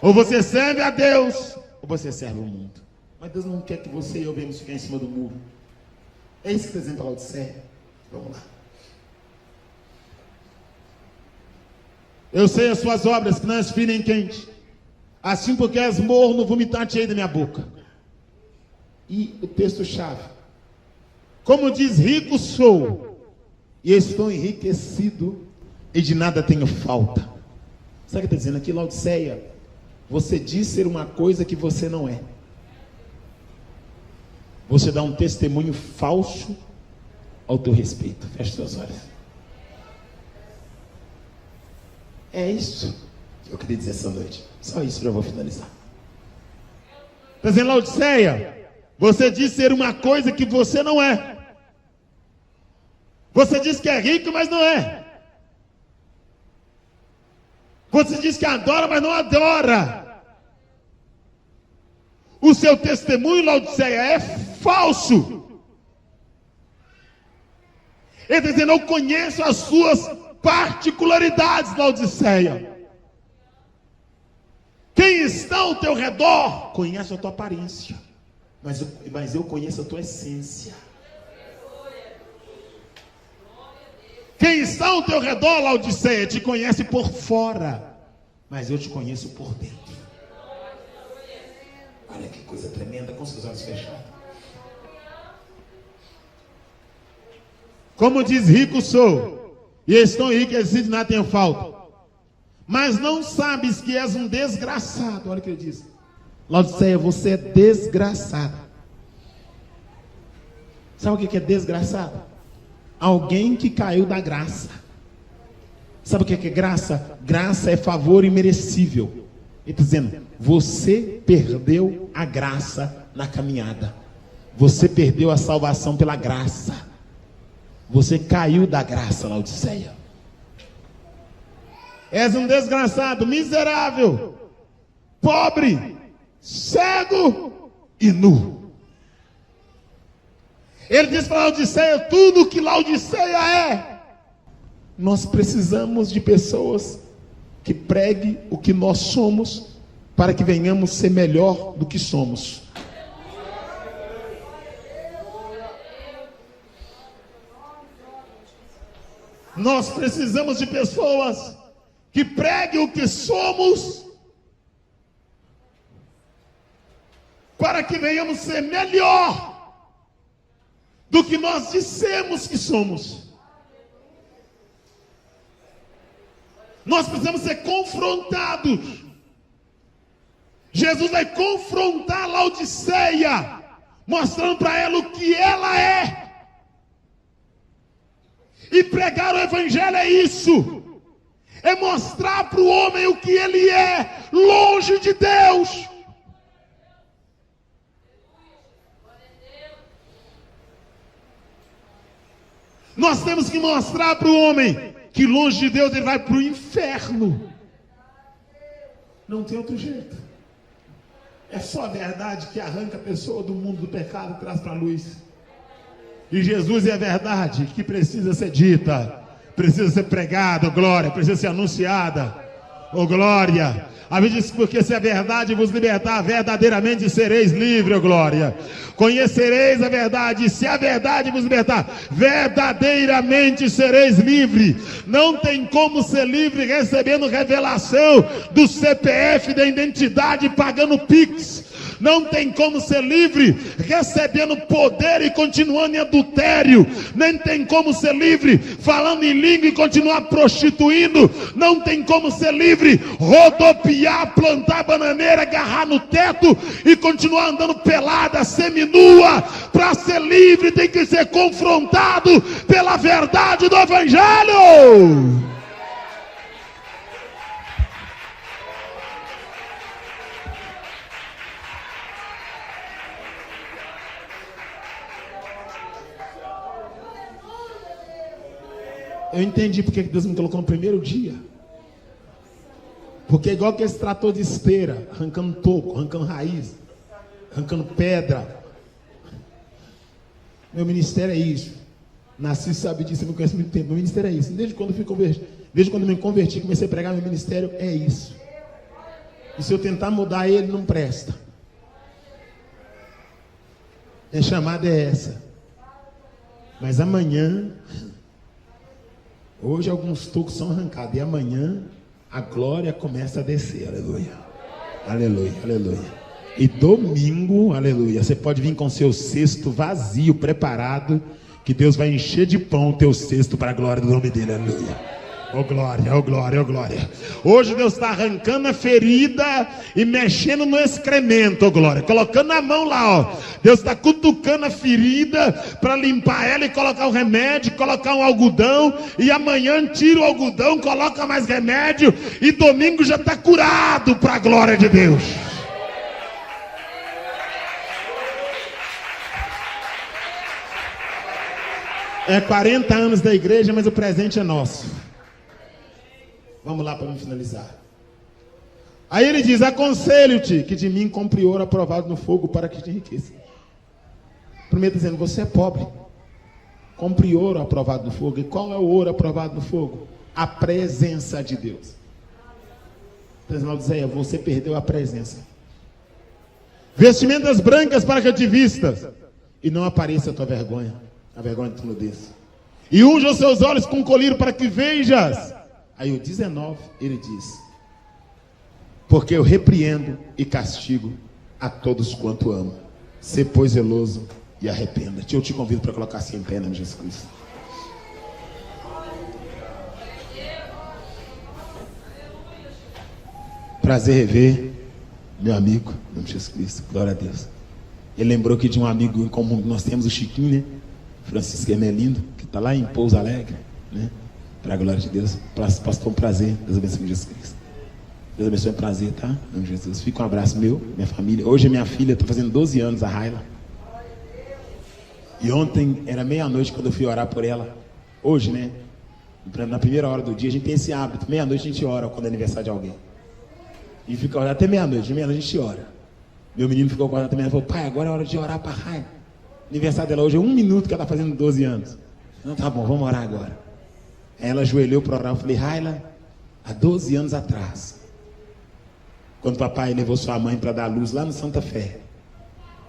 Ou você serve a Deus, ou você serve o mundo. Mas Deus não quer que você e eu venhamos ficar em cima do muro. É isso que está dizendo para Laodiceia. Vamos lá. Eu sei as suas obras, que não as firem quente. Assim porque és morno, vomitar-te-ei da minha boca. E o texto-chave. Como diz, rico sou, e estou enriquecido, e de nada tenho falta. Sabe o que está dizendo aqui, Laodiceia? Você diz ser uma coisa que você não é. Você dá um testemunho falso ao teu respeito. Feche seus olhos. É isso que eu queria dizer essa noite. Só isso que eu vou finalizar. Está dizendo, Laodiceia, você diz ser uma coisa que você não é. Você diz que é rico, mas não é. Você diz que adora, mas não adora. O seu testemunho, Laodiceia, é falso. Ele está dizendo, eu conheço as suas particularidades, Laodiceia. Quem está ao teu redor conhece a tua aparência, mas eu conheço a tua essência. Quem está ao teu redor, Laodiceia, te conhece por fora, mas eu te conheço por dentro. Olha que coisa tremenda, com seus olhos fechados. Como diz, rico sou, e estou enriquecido e nada tenho falta. Mas não sabes que és um desgraçado. Olha o que ele diz. Laodiceia, você é desgraçado. Sabe o que é desgraçado? Alguém que caiu da graça. Sabe o que é graça? Graça é favor imerecível. Ele está dizendo, você perdeu a graça na caminhada. Você perdeu a salvação pela graça. Você caiu da graça, Laodiceia. És um desgraçado, miserável, pobre, cego e nu. Ele diz para Laodiceia tudo o que Laodiceia é. Nós precisamos de pessoas que preguem o que nós somos, para que venhamos ser melhor do que somos. Nós precisamos de pessoas que preguem o que somos, para que venhamos ser melhor do que nós dissemos que somos. Nós precisamos ser confrontados. Jesus vai confrontar Laodiceia, mostrando para ela o que ela é. E pregar o evangelho é isso. É mostrar para o homem o que ele é, longe de Deus. Nós temos que mostrar para o homem que longe de Deus ele vai para o inferno. Não tem outro jeito. É só a verdade que arranca a pessoa do mundo do pecado e traz para a luz. E Jesus é a verdade que precisa ser dita, precisa ser pregada, glória, precisa ser anunciada, glória. A Bíblia diz, porque se a verdade vos libertar, verdadeiramente sereis livres, glória. Conhecereis a verdade, e se a verdade vos libertar, verdadeiramente sereis livres. Não tem como ser livre recebendo revelação do CPF, da identidade, pagando Pix. Não tem como ser livre recebendo poder e continuando em adultério. Nem tem como ser livre falando em língua e continuar prostituindo. Não tem como ser livre rodopiar, plantar bananeira, agarrar no teto e continuar andando pelada, seminua. Para ser livre tem que ser confrontado pela verdade do evangelho. Eu entendi porque Deus me colocou no primeiro dia. Porque é igual que esse trator de esteira, arrancando toco, arrancando raiz, arrancando pedra. Meu ministério é isso. Nasci, sabe disso, você me conhece há muito tempo. Meu ministério é isso. Desde quando me converti, comecei a pregar, meu ministério é isso. E se eu tentar mudar ele, não presta. Minha chamada é essa. Mas amanhã, hoje alguns tocos são arrancados. E amanhã a glória começa a descer. Aleluia. Aleluia, aleluia. E domingo, aleluia, você pode vir com seu cesto vazio, preparado, que Deus vai encher de pão o teu cesto para a glória do nome dele. Aleluia. Oh glória, oh glória, oh glória. Hoje Deus está arrancando a ferida e mexendo no excremento, oh glória. Colocando a mão lá, ó. Deus está cutucando a ferida para limpar ela e colocar um remédio, colocar um algodão. E amanhã tira o algodão, coloca mais remédio. E domingo já está curado para a glória de Deus. É 40 anos da igreja, mas o presente é nosso. Vamos lá para me finalizar. Aí ele diz: aconselho-te que de mim compre ouro aprovado no fogo para que te enriqueça. Primeiro dizendo, você é pobre. Compre ouro aprovado no fogo. E qual é o ouro aprovado no fogo? A presença de Deus. Então, diz, você perdeu a presença. Vestimentas brancas para que te vistas e não apareça a tua vergonha. A vergonha de tu nudez. E unja os seus olhos com colírio para que vejas. Aí o 19, ele diz: porque eu repreendo e castigo a todos quanto amo. Sê, pois, zeloso e arrependa-te. Eu te convido para colocar-se em pé, em nome de Jesus Cristo. Prazer rever meu amigo, em nome de Jesus Cristo. Glória a Deus. Ele lembrou que de um amigo em comum que nós temos, o Chiquinho, né? Francisco Hermelindo, que está lá em Pouso Alegre, né? Para a glória de Deus. Pastor, um prazer. Deus abençoe Jesus Cristo. Deus abençoe, é um prazer, tá? Em nome de Jesus. Fica um abraço meu, minha família. Hoje a minha filha está fazendo 12 anos, a Raila. E ontem era meia-noite quando eu fui orar por ela. Hoje, né? Na primeira hora do dia, a gente tem esse hábito. Meia-noite a gente ora quando é aniversário de alguém. E fica orando até meia-noite. De meia-noite a gente ora. Meu menino ficou acordado também. Ele falou: pai, agora é hora de orar para a Raila. Aniversário dela hoje é 1 minuto que ela está fazendo 12 anos. Então tá bom, vamos orar agora. Aí ela ajoelhou para orar. Eu falei: Raila, há 12 anos atrás, quando o papai levou sua mãe para dar luz lá no Santa Fé,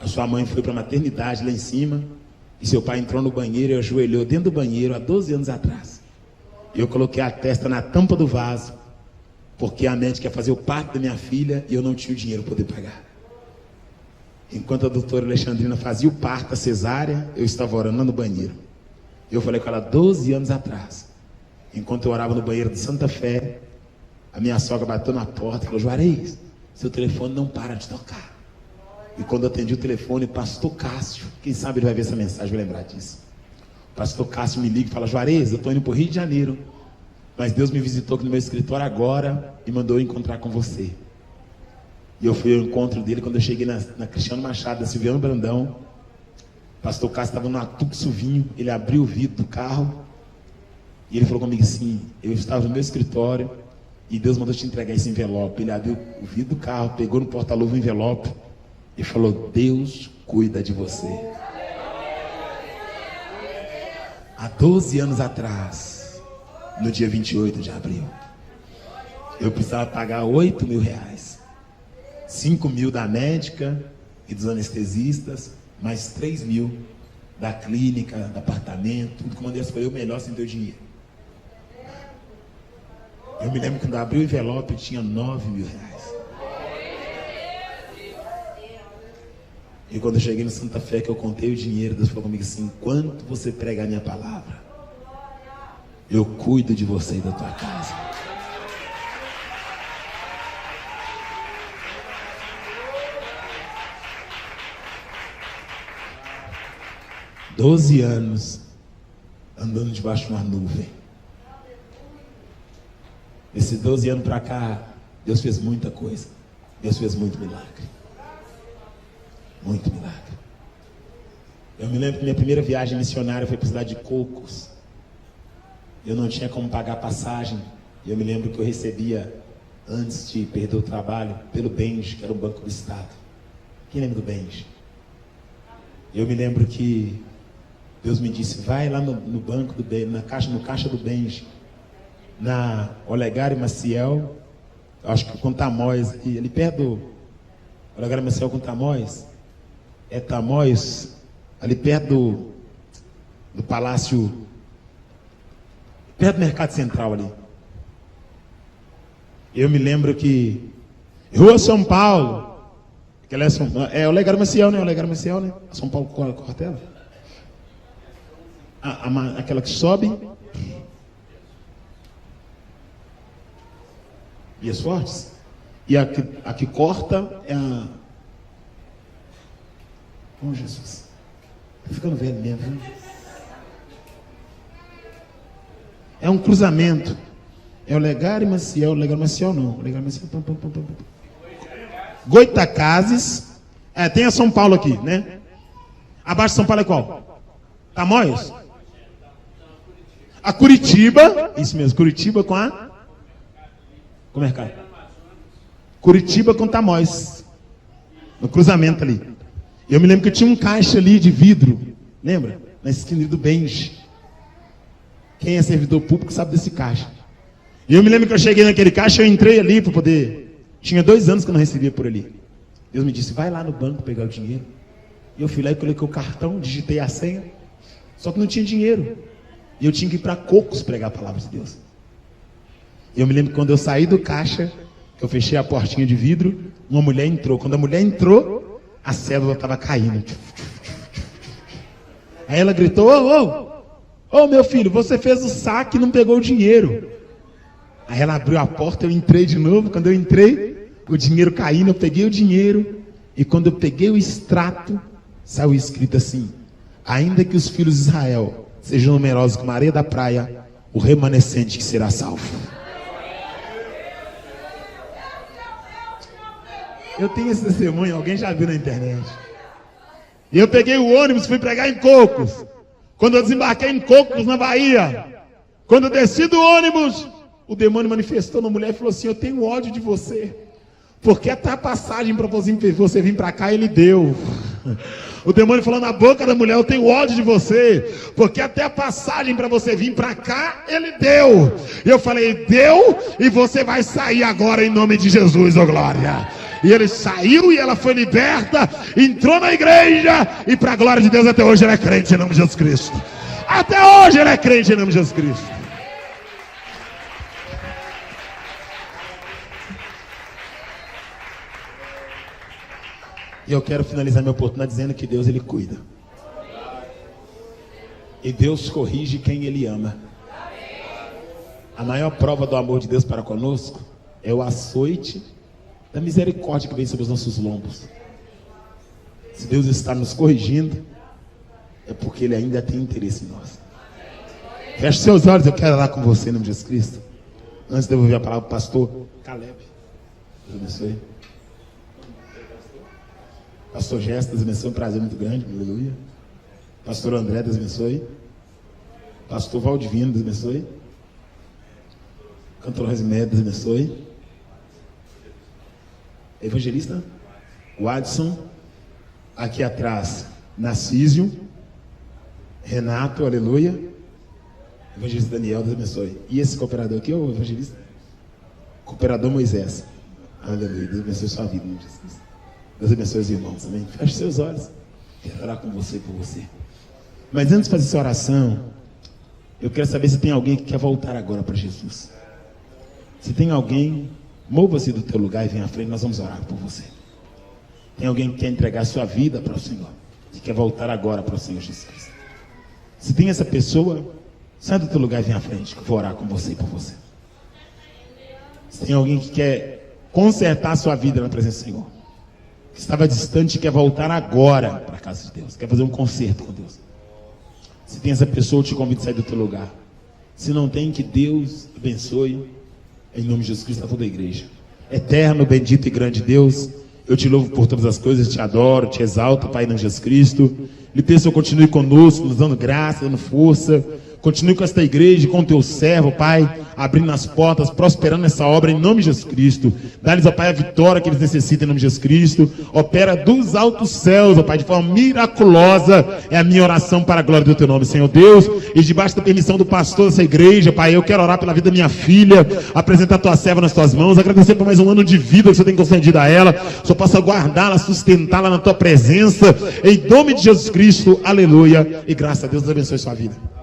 a sua mãe foi para a maternidade lá em cima, e seu pai entrou no banheiro e ajoelhou dentro do banheiro há 12 anos atrás. Eu coloquei a testa na tampa do vaso, porque a médica ia fazer o parto da minha filha e eu não tinha o dinheiro para poder pagar. Enquanto a doutora Alexandrina fazia o parto, a cesárea, eu estava orando no banheiro. Eu falei com ela 12 anos atrás. Enquanto eu orava no banheiro de Santa Fé, a minha sogra bateu na porta e falou: Juarez, seu telefone não para de tocar. E quando eu atendi o telefone, pastor Cássio, quem sabe ele vai ver essa mensagem, vai lembrar disso. O pastor Cássio me liga e fala: Juarez, eu estou indo para o Rio de Janeiro, mas Deus me visitou aqui no meu escritório agora e mandou eu encontrar com você. E eu fui ao encontro dele. Quando eu cheguei na Cristiano Machado, na Silviano Brandão, o pastor Cássio estava no Atuxo Vinho. Ele abriu o vidro do carro e ele falou comigo assim: eu estava no meu escritório e Deus mandou te entregar esse envelope. Ele abriu o vidro do carro, pegou no porta-luva o envelope e falou: Deus cuida de você. Há 12 anos atrás, no dia 28 de abril, eu precisava pagar R$8.000. 5.000 da médica e dos anestesistas, mais 3.000 da clínica, do apartamento, tudo que eu mandei escolher o melhor sem ter o dinheiro. Eu me lembro que quando eu abri o envelope tinha R$9.000. E quando eu cheguei no Santa Fé, que eu contei o dinheiro, Deus falou comigo assim: enquanto você pregar a minha palavra, eu cuido de você e da tua casa. Doze anos andando debaixo de uma nuvem. Esses 12 anos para cá, Deus fez muita coisa. Deus fez muito milagre. Muito milagre. Eu me lembro que minha primeira viagem missionária foi para a cidade de Cocos. Eu não tinha como pagar passagem. E eu me lembro que eu recebia, antes de perder o trabalho, pelo Benji, que era o Banco do Estado. Quem lembra do Benji? Eu me lembro que Deus me disse, vai lá no banco do Benji, no caixa do Benji, na Olegário Maciel, acho que com Tamóis, ali perto do Olegário Maciel com Tamóis, Tamóis, ali perto do Palácio, perto do Mercado Central ali. Eu me lembro que Rua São Paulo, aquela é Olegário Maciel, né? Olegário Maciel, né? São Paulo Cortella. Aquela que sobe. E as fortes. E a que corta é a... Oh, Jesus. Tô ficando velho mesmo, viu? É um cruzamento. É Olegário Maciel. Olegário Maciel não. Olegário Maciel. Goitacazes. Tem a São Paulo aqui, né? Abaixo de São Paulo é qual? Tamóis? A Curitiba. Isso mesmo, Curitiba com o mercado. Curitiba com Tamóis. No cruzamento ali. Eu me lembro que eu tinha um caixa ali de vidro. Lembra? Na esquina do Benji. Quem é servidor público sabe desse caixa. E eu me lembro que eu cheguei naquele caixa, eu entrei ali para poder... Tinha 2 anos que eu não recebia por ali. Deus me disse, vai lá no banco pegar o dinheiro. E eu fui lá e coloquei o cartão, digitei a senha. Só que não tinha dinheiro. E eu tinha que ir para Cocos pregar a palavra de Deus. E eu me lembro que quando eu saí do caixa, eu fechei a portinha de vidro, uma mulher entrou. Quando a mulher entrou, a cédula estava caindo. Aí ela gritou, ô meu filho, você fez o saque e não pegou o dinheiro. Aí ela abriu a porta, eu entrei de novo. Quando eu entrei, o dinheiro caindo, eu peguei o dinheiro. E quando eu peguei o extrato, saiu escrito assim: ainda que os filhos de Israel sejam numerosos como a areia da praia, o remanescente que será salvo. Eu tenho esse testemunho, alguém já viu na internet. E eu peguei o ônibus, fui pregar em Cocos. Quando eu desembarquei em Cocos, na Bahia, quando eu desci do ônibus, o demônio manifestou na mulher e falou assim: eu tenho ódio de você, porque até a passagem para você vir para cá, ele deu. O demônio falou na boca da mulher: eu tenho ódio de você, porque até a passagem para você vir para cá, ele deu. E eu falei: deu, e você vai sair agora em nome de Jesus, ô glória. E ele saiu e ela foi liberta, entrou na igreja, e para a glória de Deus até hoje ela é crente em nome de Jesus Cristo. Até hoje ela é crente em nome de Jesus Cristo. E eu quero finalizar minha oportunidade dizendo que Deus, Ele cuida. E Deus corrige quem Ele ama. A maior prova do amor de Deus para conosco é o açoite da misericórdia que vem sobre os nossos lombos. Se Deus está nos corrigindo, é porque Ele ainda tem interesse em nós. Feche seus olhos, eu quero orar com você em nome de Jesus Cristo. Antes de devolver a palavra para o pastor Caleb. Deus abençoe. Pastor Gesto, Deus abençoe, um prazer muito grande, aleluia. Pastor André, Deus abençoe. Pastor Valdivino, Deus abençoe. Cantor Rosimé, Deus abençoe. Evangelista Watson, aqui atrás, Narcísio, Renato, aleluia. Evangelista Daniel, Deus abençoe. E esse cooperador aqui, o evangelista? Cooperador Moisés, aleluia. Deus abençoe sua vida, meu Jesus. Deus abençoe os irmãos, amém? Feche seus olhos. Quero orar com você e por você. Mas antes de fazer essa oração, eu quero saber se tem alguém que quer voltar agora para Jesus. Se tem alguém, mova-se do teu lugar e vem à frente, nós vamos orar por você. Tem alguém que quer entregar sua vida para o Senhor, que quer voltar agora para o Senhor Jesus Cristo. Se tem essa pessoa, sai do teu lugar e vem à frente, que eu vou orar com você e por você. Se tem alguém que quer consertar a sua vida na presença do Senhor, que estava distante e quer voltar agora para a casa de Deus, quer fazer um concerto com Deus. Se tem essa pessoa, eu te convido a sair do teu lugar. Se não tem, que Deus abençoe, em nome de Jesus Cristo, a toda a igreja. Eterno, bendito e grande Deus, eu te louvo por todas as coisas, te adoro, te exalto, Pai, em nome de Jesus Cristo. Lhe peço que continue conosco, nos dando graça, dando força, Continue com esta igreja, com o teu servo, Pai, abrindo as portas, prosperando essa obra em nome de Jesus Cristo. Dá-lhes, ó Pai, a vitória que eles necessitam em nome de Jesus Cristo. Opera dos altos céus, ó Pai, de forma miraculosa. É a minha oração para a glória do teu nome, Senhor Deus. E debaixo da permissão do pastor dessa igreja, Pai, eu quero orar pela vida da minha filha, apresentar a tua serva nas tuas mãos, agradecer por mais um ano de vida que o Senhor tem concedido a ela. Só possa guardá-la, sustentá-la na tua presença, em nome de Jesus Cristo, aleluia. E graças a Deus, abençoe sua vida.